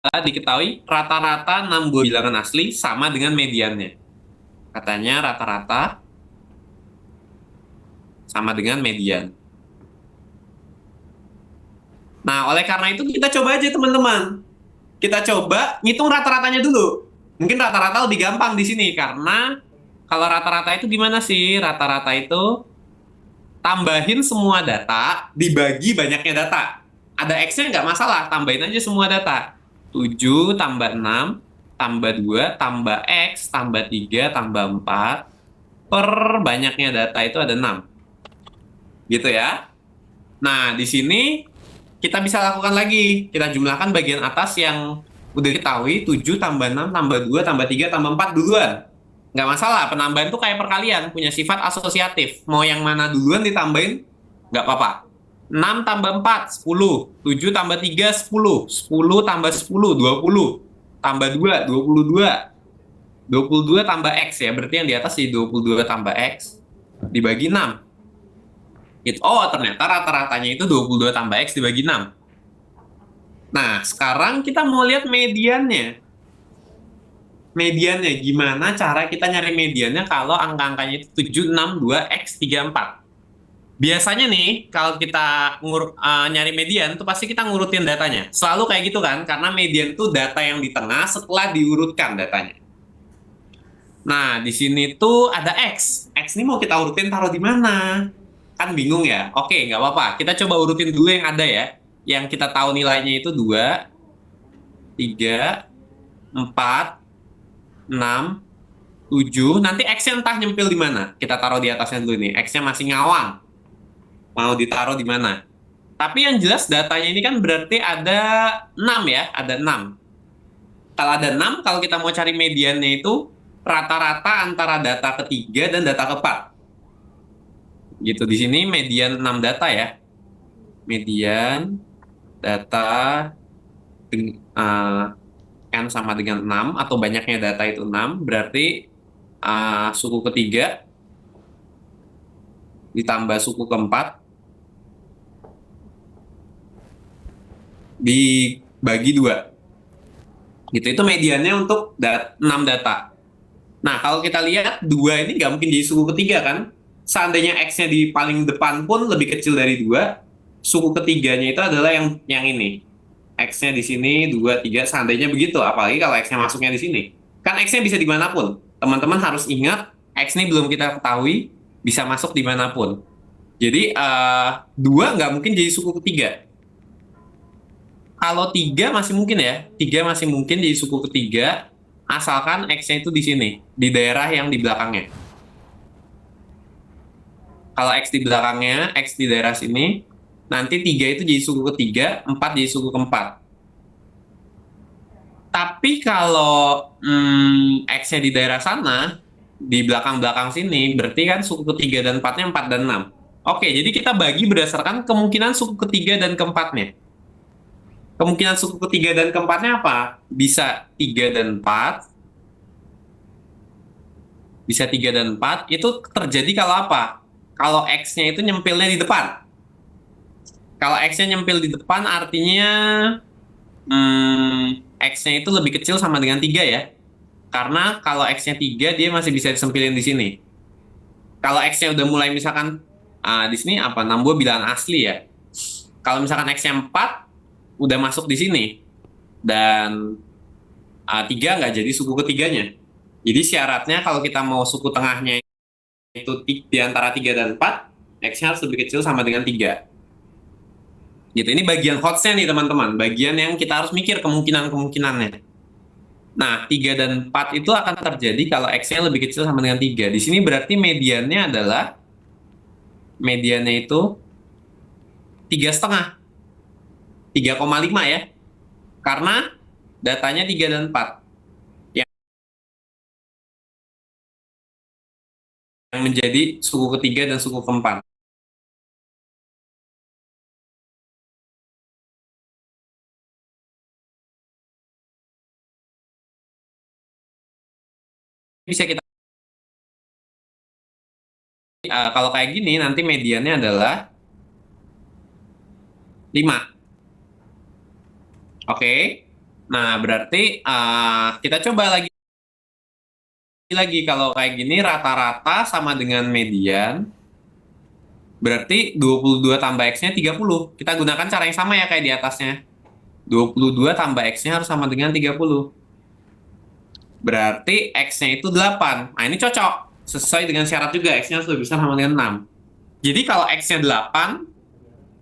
Kita diketahui rata-rata 6 buah bilangan asli sama dengan mediannya. Katanya rata-rata sama dengan median. Nah, oleh karena itu kita coba aja teman-teman. Kita coba ngitung rata-ratanya dulu. Mungkin rata-rata lebih gampang di sini karena kalau rata-rata itu gimana sih? Rata-rata itu tambahin semua data dibagi banyaknya data. Ada X-nya nggak masalah, tambahin aja semua data. 7 tambah 6 tambah 2 tambah X tambah 3 tambah 4 per banyaknya data itu ada 6. Gitu ya. Nah, di sini kita bisa lakukan lagi. Kita jumlahkan bagian atas yang udah diketahui 7 tambah 6 tambah 2 tambah 3 tambah 4 duluan. Nggak masalah, penambahan itu kayak perkalian, punya sifat asosiatif. Mau yang mana duluan ditambahin, nggak apa-apa. 6 tambah 4, 10. 7 tambah 3, 10. 10 tambah 10, 20. Tambah 2, 22. 22 tambah X ya, berarti yang di atas di 22 tambah X dibagi 6. Oh, ternyata rata-ratanya itu 22 tambah X dibagi 6. Nah, sekarang kita mau lihat mediannya. Mediannya, gimana cara kita nyari mediannya kalau angka-angkanya itu 7, 6, 2, X, 3, 4. Biasanya nih, kalau kita nyari median, tuh pasti kita ngurutin datanya. Selalu kayak gitu kan, karena median itu data yang di tengah setelah diurutkan datanya. Nah, di sini tuh ada X. X ini mau kita urutin taruh di mana? Kan bingung ya? Oke, nggak apa-apa. Kita coba urutin dulu yang ada ya. Yang kita tahu nilainya itu 2, 3, 4, 6, 7. Nanti X-nya entah nyempil di mana. Kita taruh di atasnya dulu nih. X-nya masih ngawang. Mau ditaruh di mana? Tapi yang jelas datanya ini kan berarti ada 6 ya. Ada 6. Kalau ada 6, kalau kita mau cari mediannya itu rata-rata antara data ketiga dan data keempat. Gitu. Di sini median 6 data ya. Median data N sama dengan 6 atau banyaknya data itu 6, berarti suku ketiga ditambah suku keempat dibagi 2. Gitu, itu mediannya untuk 6 data. Nah, kalau kita lihat 2 ini nggak mungkin jadi suku ketiga kan? Seandainya X-nya di paling depan pun lebih kecil dari 2, suku ketiganya itu adalah yang ini. X-nya di sini, 2, 3, seandainya begitu. Apalagi kalau X-nya masuknya di sini. Kan X-nya bisa dimanapun. Teman-teman harus ingat, X ini belum kita ketahui, bisa masuk dimanapun. Jadi, 2 nggak mungkin jadi suku ketiga. Kalau 3 masih mungkin ya. 3 masih mungkin jadi suku ketiga, asalkan X-nya itu di sini, di daerah yang di belakangnya. Kalau X di belakangnya, X di daerah sini, nanti 3 itu jadi suku ketiga, 4 jadi suku keempat. Tapi kalau X-nya di daerah sana, di belakang-belakang sini, berarti kan suku ketiga dan 4-nya 4 dan 6. Oke, jadi kita bagi berdasarkan kemungkinan suku ketiga dan keempatnya. Kemungkinan suku ketiga dan keempatnya apa? Bisa 3 dan 4. Bisa 3 dan 4. Itu terjadi kalau apa? Kalau X-nya itu nyempilnya di depan. Kalau X-nya nyempil di depan artinya X-nya itu lebih kecil sama dengan 3 ya. Karena kalau X-nya 3 dia masih bisa disempilin di sini. Kalau X-nya udah mulai misalkan di sini apa? 6 buah bilangan asli ya. Kalau misalkan X-nya 4 udah masuk di sini. Dan 3 nggak jadi suku ketiganya. Jadi syaratnya kalau kita mau suku tengahnya itu di antara 3 dan 4, X-nya harus lebih kecil sama dengan 3. Gitu, ini bagian hotsnya nih teman-teman. Bagian yang kita harus mikir kemungkinan-kemungkinannya. Nah, 3 dan 4 itu akan terjadi kalau X-nya lebih kecil sama dengan 3. Di sini berarti mediannya adalah, mediannya itu 3,5. 3,5 ya. Karena datanya 3 dan 4. Yang menjadi suku ketiga dan suku keempat. Bisa kita kalau kayak gini nanti mediannya adalah 5. Oke. Nah, berarti kita coba lagi kalau kayak gini rata-rata sama dengan median. Berarti 22 tambah X-nya 30. Kita gunakan cara yang sama ya kayak di atasnya. 22 tambah X-nya harus sama dengan 30. Berarti X-nya itu 8. Nah, ini cocok. Sesuai dengan syarat juga, X-nya harus lebih besar sama dengan 6. Jadi kalau X-nya 8,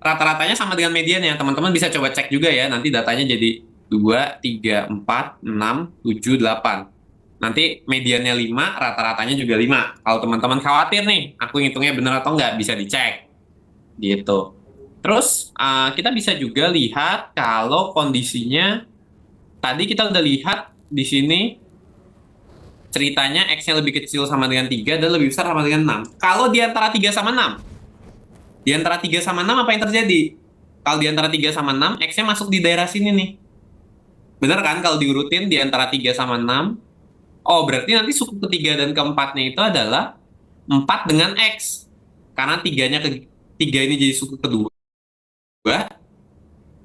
rata-ratanya sama dengan mediannya. Teman-teman bisa coba cek juga ya. Nanti datanya jadi 2, 3, 4, 6, 7, 8. Nanti mediannya 5, rata-ratanya juga 5. Kalau teman-teman khawatir nih, aku ngitungnya benar atau nggak, bisa dicek. Gitu. Terus, kita bisa juga lihat kalau kondisinya, tadi kita udah lihat di sini, ceritanya X-nya lebih kecil sama dengan 3 dan lebih besar sama dengan 6. Kalau di antara 3 sama 6, di antara 3 sama 6 apa yang terjadi? Kalau di antara 3 sama 6, X-nya masuk di daerah sini nih. Bener kan kalau diurutin di antara 3 sama 6? Oh, berarti nanti suku ketiga dan keempatnya itu adalah 4 dengan X. Karena 3 ini jadi suku kedua.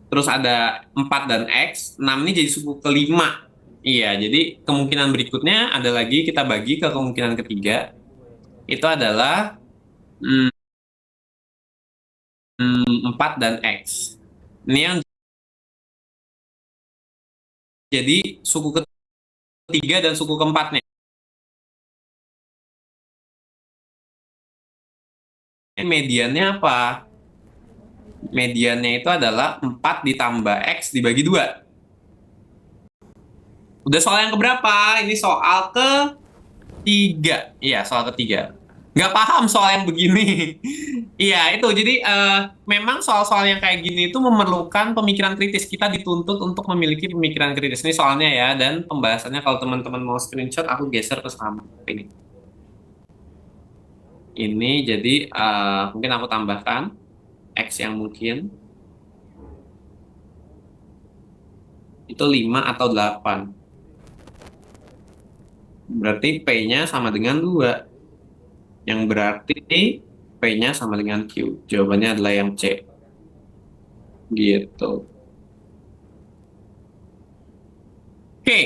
Terus ada 4 dan X, 6 ini jadi suku kelima. Iya, jadi kemungkinan berikutnya ada lagi, kita bagi ke kemungkinan ketiga. Itu adalah 4 dan X. Ini yang jadi suku ketiga dan suku keempatnya. Mediannya apa? Mediannya itu adalah 4 ditambah X dibagi 2. Udah soal yang keberapa? Ini soal ke ketiga. Iya, soal ketiga. Nggak paham soal yang begini. Iya, itu. Jadi memang soal-soal yang kayak gini itu memerlukan pemikiran kritis. Kita dituntut untuk memiliki pemikiran kritis. Ini soalnya ya, dan pembahasannya kalau teman-teman mau screenshot, aku geser ke samping ini. Ini jadi mungkin aku tambahkan X yang mungkin itu 5 atau 8. Berarti P-nya sama dengan 2. Yang berarti P-nya sama dengan Q. Jawabannya adalah yang C. Gitu. Oke,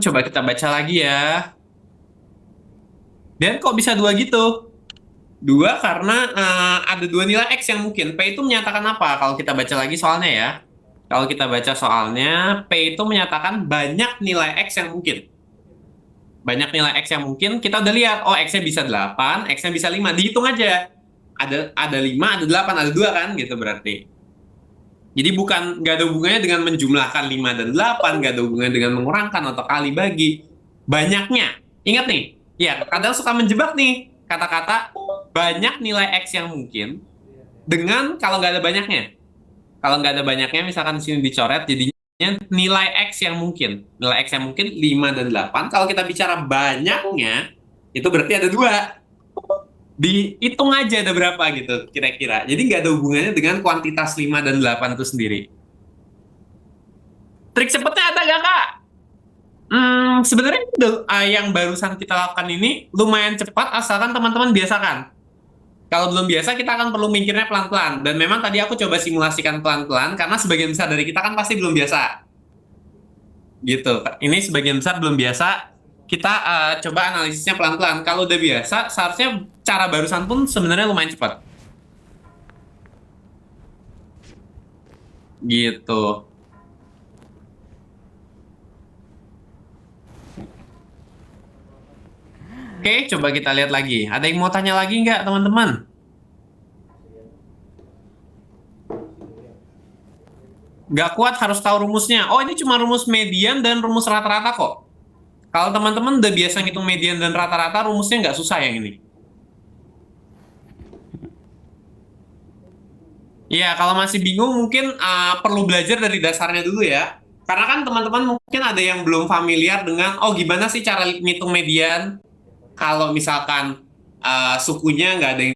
coba kita baca lagi ya. Dan kok bisa 2 gitu? 2 karena ada 2 nilai X yang mungkin. P itu menyatakan apa? Kalau kita baca lagi soalnya ya. Kalau kita baca soalnya, P itu menyatakan banyak nilai X yang mungkin. Banyak nilai X yang mungkin, kita udah lihat, oh X-nya bisa 8, X-nya bisa 5. Dihitung aja. Ada 5, ada 8, ada 2 kan? Gitu berarti. Jadi nggak ada hubungannya dengan menjumlahkan 5 dan 8, nggak ada hubungannya dengan mengurangkan atau kali bagi. Banyaknya. Ingat nih, ya kadang suka menjebak nih kata-kata banyak nilai X yang mungkin dengan kalau nggak ada banyaknya. Kalau nggak ada banyaknya, misalkan di sini dicoret, jadinya nilai X yang mungkin. Nilai X yang mungkin 5 dan 8. Kalau kita bicara banyaknya, itu berarti ada 2. Dihitung aja ada berapa gitu kira-kira. Jadi nggak ada hubungannya dengan kuantitas 5 dan 8 itu sendiri. Trik cepetnya ada nggak, Kak? Sebenarnya yang barusan kita lakukan ini lumayan cepat asalkan teman-teman biasakan. Kalau belum biasa, kita akan perlu mikirnya pelan-pelan. Dan memang tadi aku coba simulasikan pelan-pelan, karena sebagian besar dari kita kan pasti belum biasa. Gitu. Ini sebagian besar belum biasa, kita coba analisisnya pelan-pelan. Kalau udah biasa, seharusnya cara barusan pun sebenarnya lumayan cepat. Gitu. Oke, coba kita lihat lagi. Ada yang mau tanya lagi nggak, teman-teman? Nggak kuat harus tahu rumusnya. Oh, ini cuma rumus median dan rumus rata-rata kok. Kalau teman-teman udah biasa ngitung median dan rata-rata, rumusnya nggak susah yang ini. Iya, kalau masih bingung mungkin perlu belajar dari dasarnya dulu ya. Karena kan teman-teman mungkin ada yang belum familiar dengan, oh gimana sih cara ngitung median kalau misalkan sukunya nggak ada yang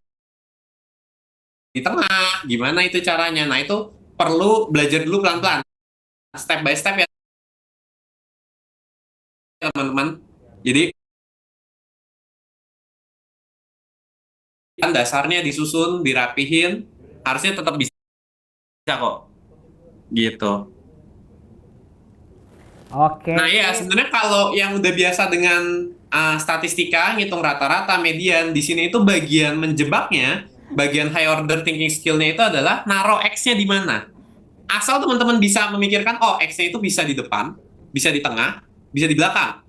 di tengah, gimana itu caranya. Nah, itu perlu belajar dulu pelan-pelan, step by step ya teman-teman. Jadi kan dasarnya disusun, dirapihin, harusnya tetap bisa kok. Gitu. Oke. Nah, ya sebenarnya kalau yang udah biasa dengan statistika, ngitung rata-rata, median, di sini itu bagian menjebaknya, bagian high order thinking skill-nya itu adalah naruh X-nya di mana. Asal teman-teman bisa memikirkan, oh X-nya itu bisa di depan, bisa di tengah, bisa di belakang.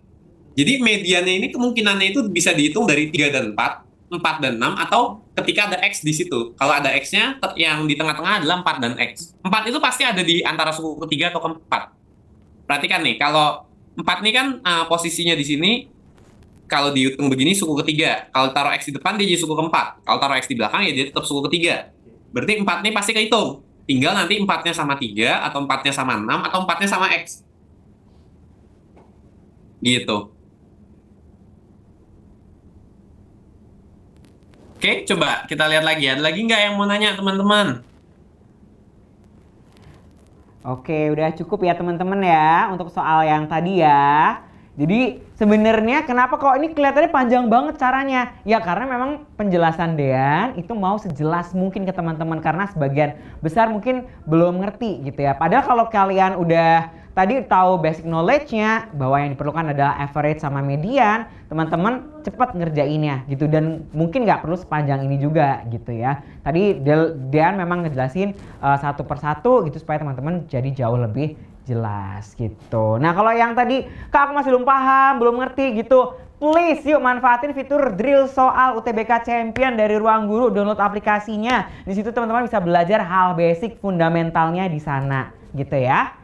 Jadi mediannya ini kemungkinannya itu bisa dihitung dari 3 dan 4, 4 dan 6, atau ketika ada X di situ. Kalau ada X-nya, yang di tengah-tengah adalah 4 dan X. 4 itu pasti ada di antara suku ketiga atau keempat. Perhatikan nih, kalau 4 nih kan posisinya di sini, kalau dihitung begini suku ketiga. Kalau taruh X di depan, dia jadi suku keempat. Kalau taruh X di belakang, ya dia tetap suku ketiga. Berarti 4 nih pasti kehitung. Tinggal nanti 4-nya sama 3, atau 4-nya sama 6, atau 4-nya sama X. Gitu. Oke, coba kita lihat lagi. Ada lagi nggak yang mau nanya, teman-teman? Oke, udah cukup ya teman-teman ya untuk soal yang tadi ya. Jadi sebenarnya kenapa kok ini kelihatannya panjang banget caranya? Ya karena memang penjelasan Dean itu mau sejelas mungkin ke teman-teman karena sebagian besar mungkin belum ngerti gitu ya. Padahal kalau kalian udah tadi tahu basic knowledge-nya bahwa yang diperlukan adalah average sama median, teman-teman cepat ngerjainnya gitu dan mungkin nggak perlu sepanjang ini juga gitu ya. Tadi Dean memang ngejelasin satu persatu gitu supaya teman-teman jadi jauh lebih jelas gitu. Nah kalau yang tadi Kak aku masih belum paham, belum ngerti gitu, please yuk manfaatin fitur drill soal UTBK Champion dari Ruang Guru, download aplikasinya. Di situ teman-teman bisa belajar hal basic fundamentalnya di sana gitu ya.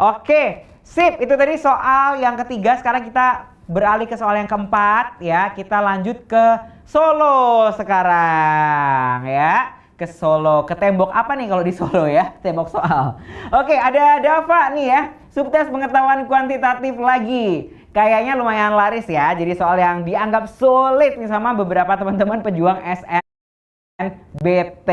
Oke, sip. Itu tadi soal yang ketiga. Sekarang kita beralih ke soal yang keempat ya. Kita lanjut ke Solo sekarang ya. Ke Solo, ke tembok apa nih kalau di Solo ya? Tembok soal. Oke, ada Dava nih ya. Subtes pengetahuan kuantitatif lagi. Kayaknya lumayan laris ya. Jadi soal yang dianggap sulit nih sama beberapa teman-teman pejuang SNBT.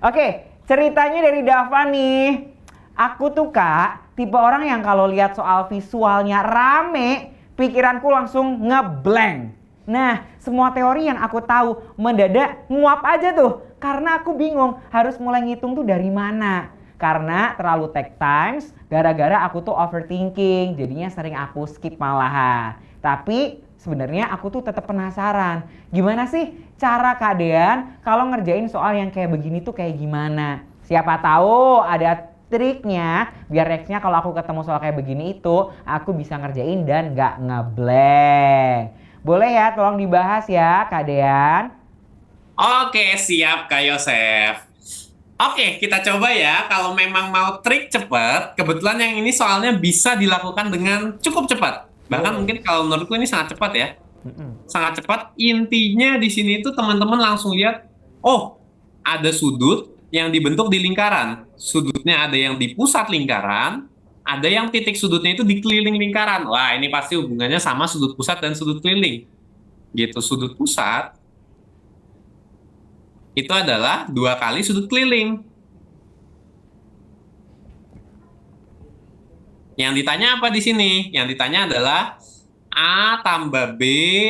Oke, ceritanya dari Dava nih. Aku tuh Kak, tipe orang yang kalau lihat soal visualnya rame, pikiranku langsung ngeblank. Nah, semua teori yang aku tahu mendadak nguap aja tuh. Karena aku bingung harus mulai ngitung tuh dari mana. Karena terlalu take times, gara-gara aku tuh overthinking. Jadinya sering aku skip malahan. Tapi sebenarnya aku tuh tetap penasaran. Gimana sih cara Kak Dean kalau ngerjain soal yang kayak begini tuh kayak gimana? Siapa tahu ada triknya biar nextnya kalau aku ketemu soal kayak begini itu aku bisa ngerjain dan gak ngeblank. Boleh ya tolong dibahas ya Kak Dean. Oke, siap Kak Yosef. Oke, kita coba ya. Kalau memang mau trik cepat, kebetulan yang ini soalnya bisa dilakukan dengan cukup cepat. Bahkan mungkin kalau menurutku ini sangat cepat ya. Sangat cepat. Intinya di sini itu teman-teman langsung lihat, oh, ada sudut yang dibentuk di lingkaran. Sudutnya ada yang di pusat lingkaran, ada yang titik sudutnya itu di keliling lingkaran. Wah, ini pasti hubungannya sama sudut pusat dan sudut keliling. Gitu, sudut pusat itu adalah 2 kali sudut keliling. Yang ditanya apa di sini? Yang ditanya adalah A tambah B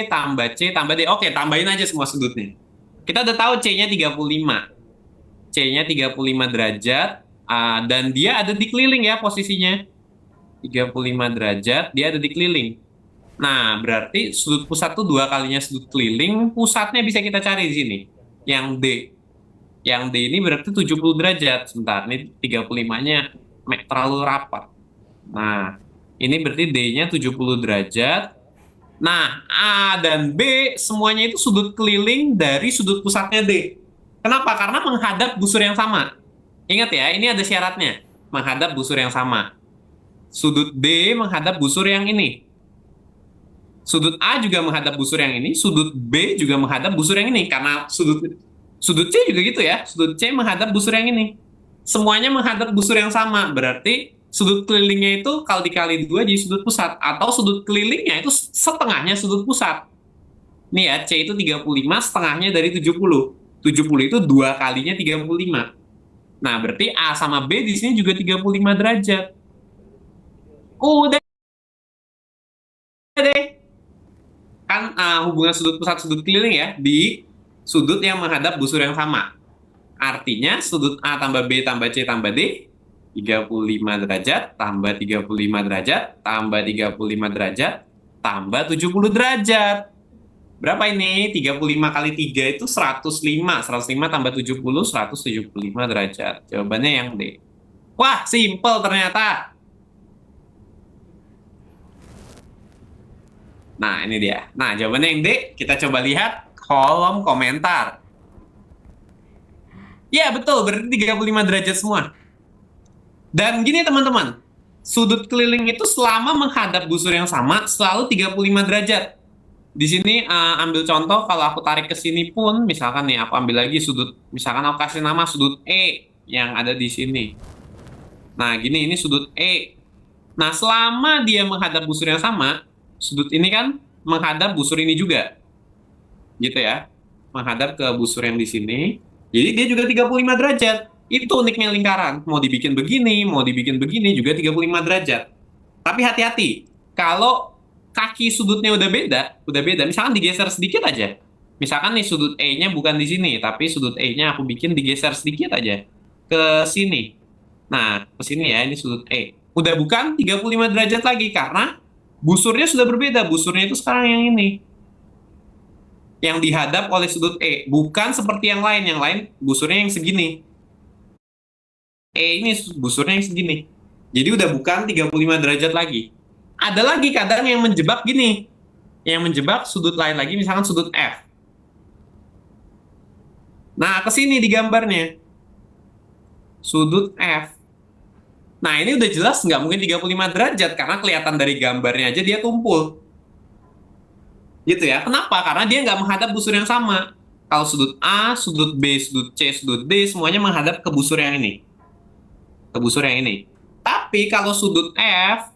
tambah C tambah D. Oke, tambahin aja semua sudutnya. Kita udah tahu C-nya 35. C-nya 35 derajat. Dan dia ada di keliling ya posisinya. 35 derajat, dia ada di keliling. Nah, berarti sudut pusat tuh 2 kalinya sudut keliling. Pusatnya bisa kita cari di sini. Yang D. Yang D ini berarti 70 derajat. Sebentar, ini 35-nya terlalu rapat. Nah, ini berarti D-nya 70 derajat. Nah, A dan B semuanya itu sudut keliling dari sudut pusatnya D. Kenapa? Karena menghadap busur yang sama. Ingat ya, ini ada syaratnya. Menghadap busur yang sama. Sudut D menghadap busur yang ini. Sudut A juga menghadap busur yang ini. Sudut B juga menghadap busur yang ini. Karena sudut C juga gitu ya. Sudut C menghadap busur yang ini. Semuanya menghadap busur yang sama. Berarti sudut kelilingnya itu kalau dikali 2 jadi sudut pusat. Atau sudut kelilingnya itu setengahnya sudut pusat. Nih ya, C itu 35, setengahnya dari 70. 70 itu 2 kalinya 35. Nah, berarti A sama B di sini juga 35 derajat. Udah deh. Kan hubungan sudut pusat sudut keliling ya di sudut yang menghadap busur yang sama. Artinya sudut A tambah B tambah C tambah D 35 derajat tambah 35 derajat tambah 35 derajat tambah 70 derajat. Berapa ini? 35 kali 3 itu 105. 105 tambah 70, 175 derajat. Jawabannya yang D. Wah, simple ternyata. Nah, ini dia. Nah, jawabannya yang D. Kita coba lihat kolom komentar. Ya, betul. Berarti 35 derajat semua. Dan gini teman-teman. Sudut keliling itu selama menghadap busur yang sama selalu 35 derajat. Di sini ambil contoh kalau aku tarik ke sini pun, misalkan nih aku ambil lagi sudut, misalkan aku kasih nama sudut E yang ada di sini. Nah, gini ini sudut E. Nah, selama dia menghadap busur yang sama, sudut ini kan menghadap busur ini juga. Gitu ya. Menghadap ke busur yang di sini. Jadi dia juga 35 derajat. Itu uniknya lingkaran. Mau dibikin begini, mau dibikin begini juga 35 derajat. Tapi hati-hati. Kalau kaki sudutnya udah beda, misalkan digeser sedikit aja. Misalkan nih sudut E-nya bukan di sini, tapi sudut E-nya aku bikin digeser sedikit aja ke sini. Nah, ke sini ya, ini sudut E. Udah bukan 35 derajat lagi karena busurnya sudah berbeda. Busurnya itu sekarang yang ini. Yang dihadap oleh sudut E, bukan seperti yang lain. Yang lain busurnya yang segini. E ini busurnya yang segini. Jadi udah bukan 35 derajat lagi. Ada lagi kadang yang menjebak gini. Yang menjebak sudut lain lagi, misalkan sudut F. Nah, ke sini di gambarnya. Sudut F. Nah, ini udah jelas nggak mungkin 35 derajat, karena kelihatan dari gambarnya aja dia tumpul. Gitu ya. Kenapa? Karena dia nggak menghadap busur yang sama. Kalau sudut A, sudut B, sudut C, sudut D, semuanya menghadap ke busur yang ini. Ke busur yang ini. Tapi kalau sudut F,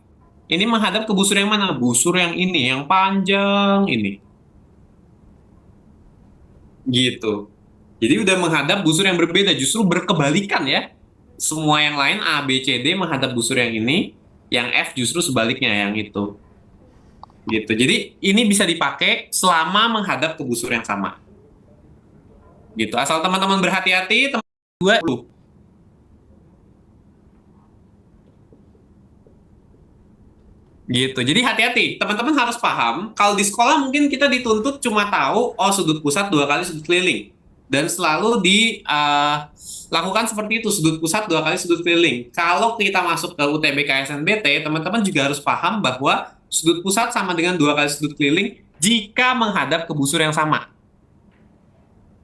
ini menghadap ke busur yang mana? Busur yang ini, yang panjang ini. Gitu. Jadi udah menghadap busur yang berbeda, justru berkebalikan ya. Semua yang lain A, B, C, D menghadap busur yang ini, yang F justru sebaliknya yang itu. Gitu. Jadi ini bisa dipakai selama menghadap ke busur yang sama. Gitu. Asal teman-teman berhati-hati, teman dua dulu. Gitu. Jadi hati-hati. Teman-teman harus paham, kalau di sekolah mungkin kita dituntut cuma tahu oh sudut pusat 2 kali sudut keliling. Dan selalu dilakukan seperti itu, sudut pusat 2 kali sudut keliling. Kalau kita masuk ke UTBK SNBT, teman-teman juga harus paham bahwa sudut pusat sama dengan 2 kali sudut keliling jika menghadap ke busur yang sama.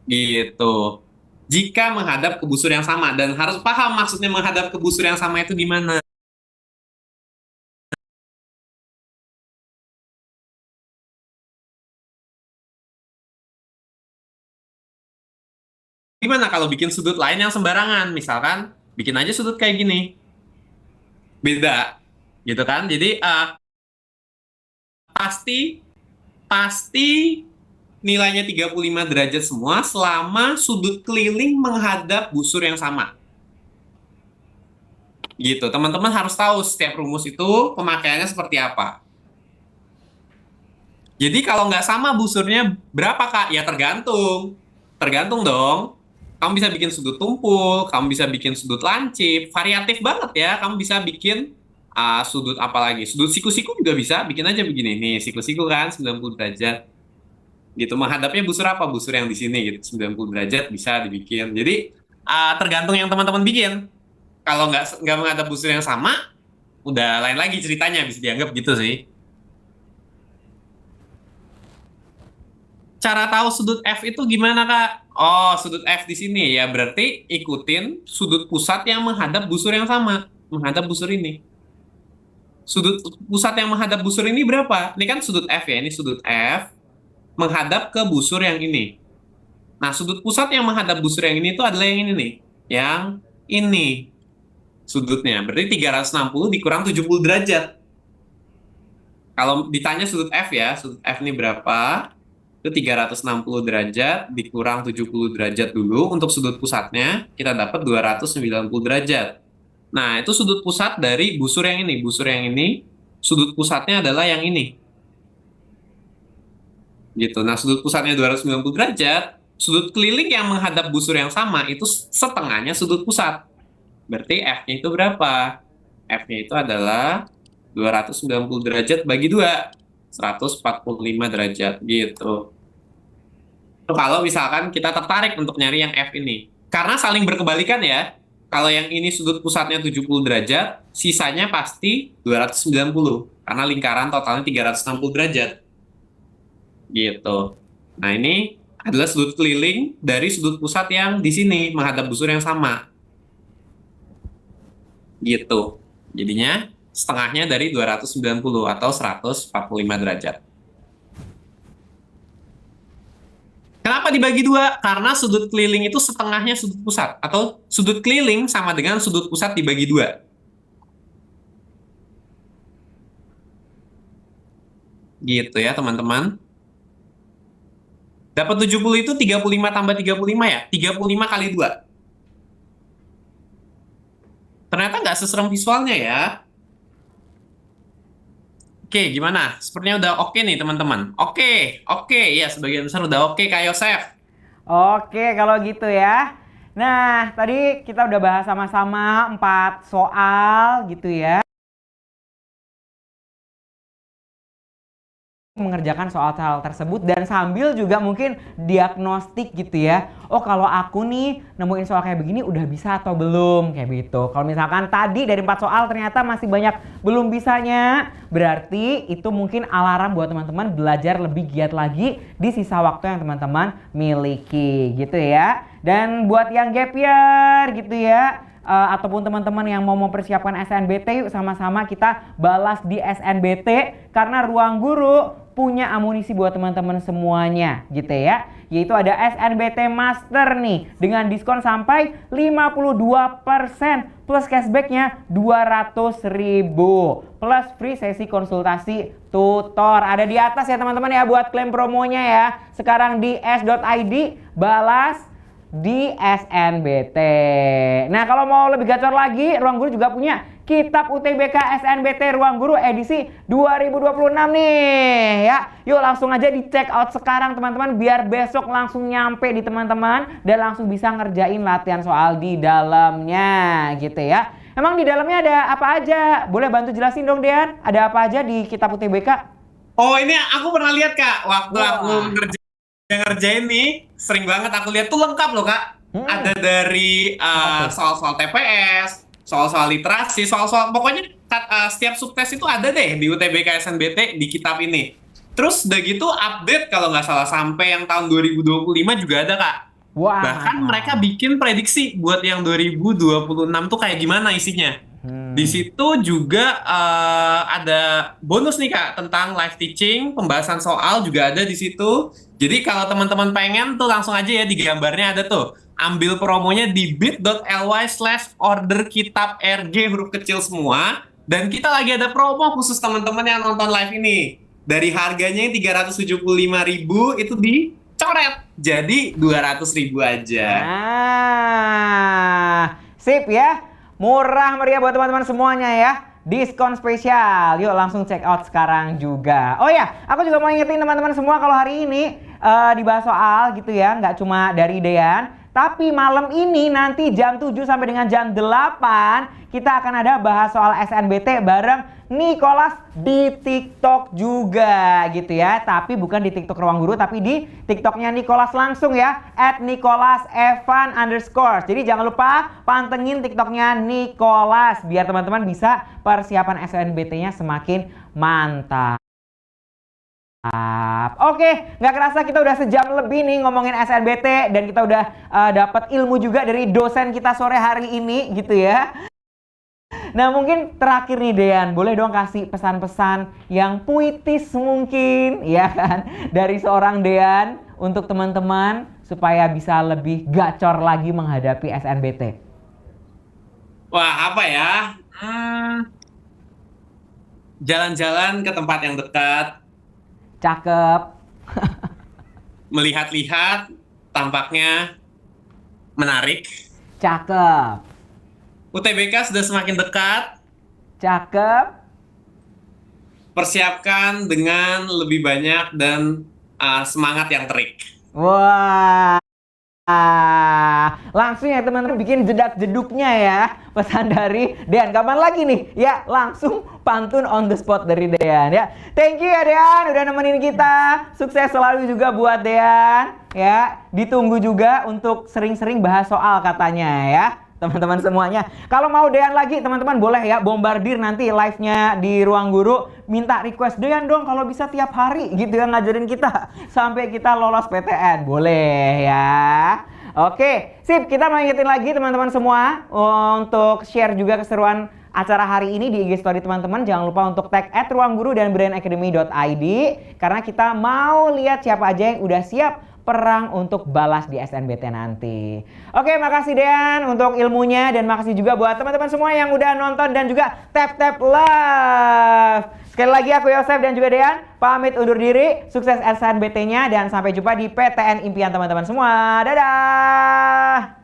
Gitu. Jika menghadap ke busur yang sama, dan harus paham maksudnya menghadap ke busur yang sama itu gimana. Gimana kalau bikin sudut lain yang sembarangan? Misalkan bikin aja sudut kayak gini. Beda. Gitu kan? Jadi pasti pasti nilainya 35 derajat semua selama sudut keliling menghadap busur yang sama. Gitu. Teman-teman harus tahu setiap rumus itu pemakaiannya seperti apa. Jadi kalau nggak sama busurnya berapa Kak? Ya tergantung. Tergantung dong. Kamu bisa bikin sudut tumpul, kamu bisa bikin sudut lancip, variatif banget ya. Kamu bisa bikin sudut apa lagi? Sudut siku-siku juga bisa, bikin aja begini. Nih, siku-siku kan 90 derajat. Gitu, menghadapnya busur apa? Busur yang di sini gitu, 90 derajat bisa dibikin. Jadi tergantung yang teman-teman bikin. Kalau nggak menghadap busur yang sama, udah lain lagi ceritanya, bisa dianggap gitu sih. Cara tahu sudut F itu gimana, Kak? Oh, sudut F di sini ya, berarti ikutin sudut pusat yang menghadap busur yang sama, menghadap busur ini. Sudut pusat yang menghadap busur ini berapa? Ini kan sudut F ya, ini sudut F menghadap ke busur yang ini. Nah, sudut pusat yang menghadap busur yang ini itu adalah yang ini nih, yang ini sudutnya. Berarti 360 dikurang 70 derajat. Kalau ditanya sudut F ya, sudut F ini berapa? Itu 360 derajat dikurang 70 derajat dulu untuk sudut pusatnya, kita dapat 290 derajat. Nah, itu sudut pusat dari busur yang ini. Busur yang ini, sudut pusatnya adalah yang ini. Gitu. Nah, sudut pusatnya 290 derajat, sudut keliling yang menghadap busur yang sama itu setengahnya sudut pusat. Berarti F-nya itu berapa? F-nya itu adalah 290 derajat bagi 2. 145 derajat gitu. Kalau misalkan kita tertarik untuk nyari yang F ini. Karena saling berkebalikan ya. Kalau yang ini sudut pusatnya 70 derajat, sisanya pasti 290. Karena lingkaran totalnya 360 derajat. Gitu. Nah, ini adalah sudut keliling dari sudut pusat yang di sini menghadap busur yang sama. Gitu. Jadinya setengahnya dari 290 atau 145 derajat. Kenapa dibagi 2? Karena sudut keliling itu setengahnya sudut pusat. Atau sudut keliling sama dengan sudut pusat dibagi 2. Gitu ya teman-teman. Dapat 70 itu 35 tambah 35 ya? 35 kali 2. Ternyata nggak seserem visualnya ya. Oke, gimana? Sepertinya udah oke nih teman-teman. Oke, ya sebagian besar udah oke Kak Yosef. Oke, kalau gitu ya. Nah, tadi kita udah bahas sama-sama 4 soal gitu ya. Mengerjakan soal-soal tersebut dan sambil juga mungkin diagnostik gitu ya. Oh, kalau aku nih nemuin soal kayak begini udah bisa atau belum kayak gitu. Kalau misalkan tadi dari 4 soal ternyata masih banyak belum bisanya, berarti itu mungkin alarm buat teman-teman belajar lebih giat lagi di sisa waktu yang teman-teman miliki gitu ya. Dan buat yang gap year gitu ya, ataupun teman-teman yang mau mempersiapkan SNBT, yuk sama-sama kita balas di SNBT karena ruang guru punya amunisi buat teman-teman semuanya gitu ya. Yaitu ada SNBT Master nih dengan diskon sampai 52% plus cashbacknya 200.000 plus free sesi konsultasi tutor. Ada di atas ya teman-teman ya buat klaim promonya ya. Sekarang di s.id balas di SNBT. Nah, kalau mau lebih gacor lagi, Ruang Guru juga punya Kitab UTBK SNBT Ruang Guru edisi 2026 nih ya. Yuk langsung aja di check out sekarang teman-teman biar besok langsung nyampe di teman-teman dan langsung bisa ngerjain latihan soal di dalamnya gitu ya. Emang di dalamnya ada apa aja? Boleh bantu jelasin dong Dean? Ada apa aja di Kitab UTBK? Oh, ini aku pernah lihat Kak, waktu aku ngerjain nih, sering banget aku lihat tuh lengkap loh Kak. Ada dari soal-soal TPS, soal-soal literasi, soal-soal pokoknya setiap subtes itu ada deh di UTBK SNBT di kitab ini. Terus udah gitu update kalau nggak salah sampai yang tahun 2025 juga ada Kak. Wah. Bahkan mereka bikin prediksi buat yang 2026 tuh kayak gimana isinya. Di situ juga ada bonus nih Kak tentang live teaching, pembahasan soal juga ada di situ. Jadi kalau teman-teman pengen tuh langsung aja ya di gambarnya ada tuh. Ambil promonya di bit.ly/order kitab RG huruf kecil semua. Dan kita lagi ada promo khusus teman-teman yang nonton live ini. Dari harganya yang 375.000 itu dicoret jadi 200.000 aja. Sip ya. Murah meriah buat teman-teman semuanya ya. Diskon spesial. Yuk langsung check out sekarang juga. Oh ya, aku juga mau ingetin teman-teman semua kalau hari ini dibahas soal gitu ya, nggak cuma dari Dean. Tapi malam ini nanti jam 7 sampai dengan jam 8 kita akan ada bahas soal SNBT bareng Nicholas di TikTok juga gitu ya. Tapi bukan di TikTok Ruang Guru tapi di TikToknya Nicholas langsung ya @NicholasEvan_. Jadi jangan lupa pantengin TikToknya Nicholas biar teman-teman bisa persiapan SNBT-nya semakin mantap. Oke, nggak kerasa kita udah sejam lebih nih ngomongin SNBT dan kita udah dapat ilmu juga dari dosen kita sore hari ini gitu ya. Nah mungkin terakhir nih Dean, boleh dong kasih pesan-pesan yang puitis mungkin ya kan dari seorang Dean untuk teman-teman supaya bisa lebih gacor lagi menghadapi SNBT. Wah apa ya? Jalan-jalan ke tempat yang dekat. Cakep. Melihat-lihat tampaknya menarik. Cakep. UTBK sudah semakin dekat. Cakep. Persiapkan dengan lebih banyak dan semangat yang terik. Wah. Langsung ya teman-teman bikin jedak-jeduknya ya. Pesan dari Dean. Kapan lagi nih? Ya langsung pantun on the spot dari Dean ya. Thank you ya Dean udah nemenin kita. Sukses selalu juga buat Dean ya. Ditunggu juga untuk sering-sering bahas soal katanya ya. Teman-teman semuanya. Kalau mau Dean lagi teman-teman boleh ya bombardir nanti live-nya di Ruang Guru. Minta request Dean dong kalau bisa tiap hari gitu ya ngajarin kita. Sampai kita lolos PTN. Boleh ya. Oke, sip. Kita mau ingetin lagi teman-teman semua. Untuk share juga keseruan acara hari ini di IG story teman-teman. Jangan lupa untuk tag @ruangguru dan brandacademy.id. Karena kita mau lihat siapa aja yang udah siap perang untuk balas di SNBT nanti. Oke, makasih Dean untuk ilmunya dan makasih juga buat teman-teman semua yang udah nonton dan juga tap love. Sekali lagi aku Yosef dan juga Dean pamit undur diri. Sukses SNBT-nya dan sampai jumpa di PTN impian teman-teman semua. Dadah.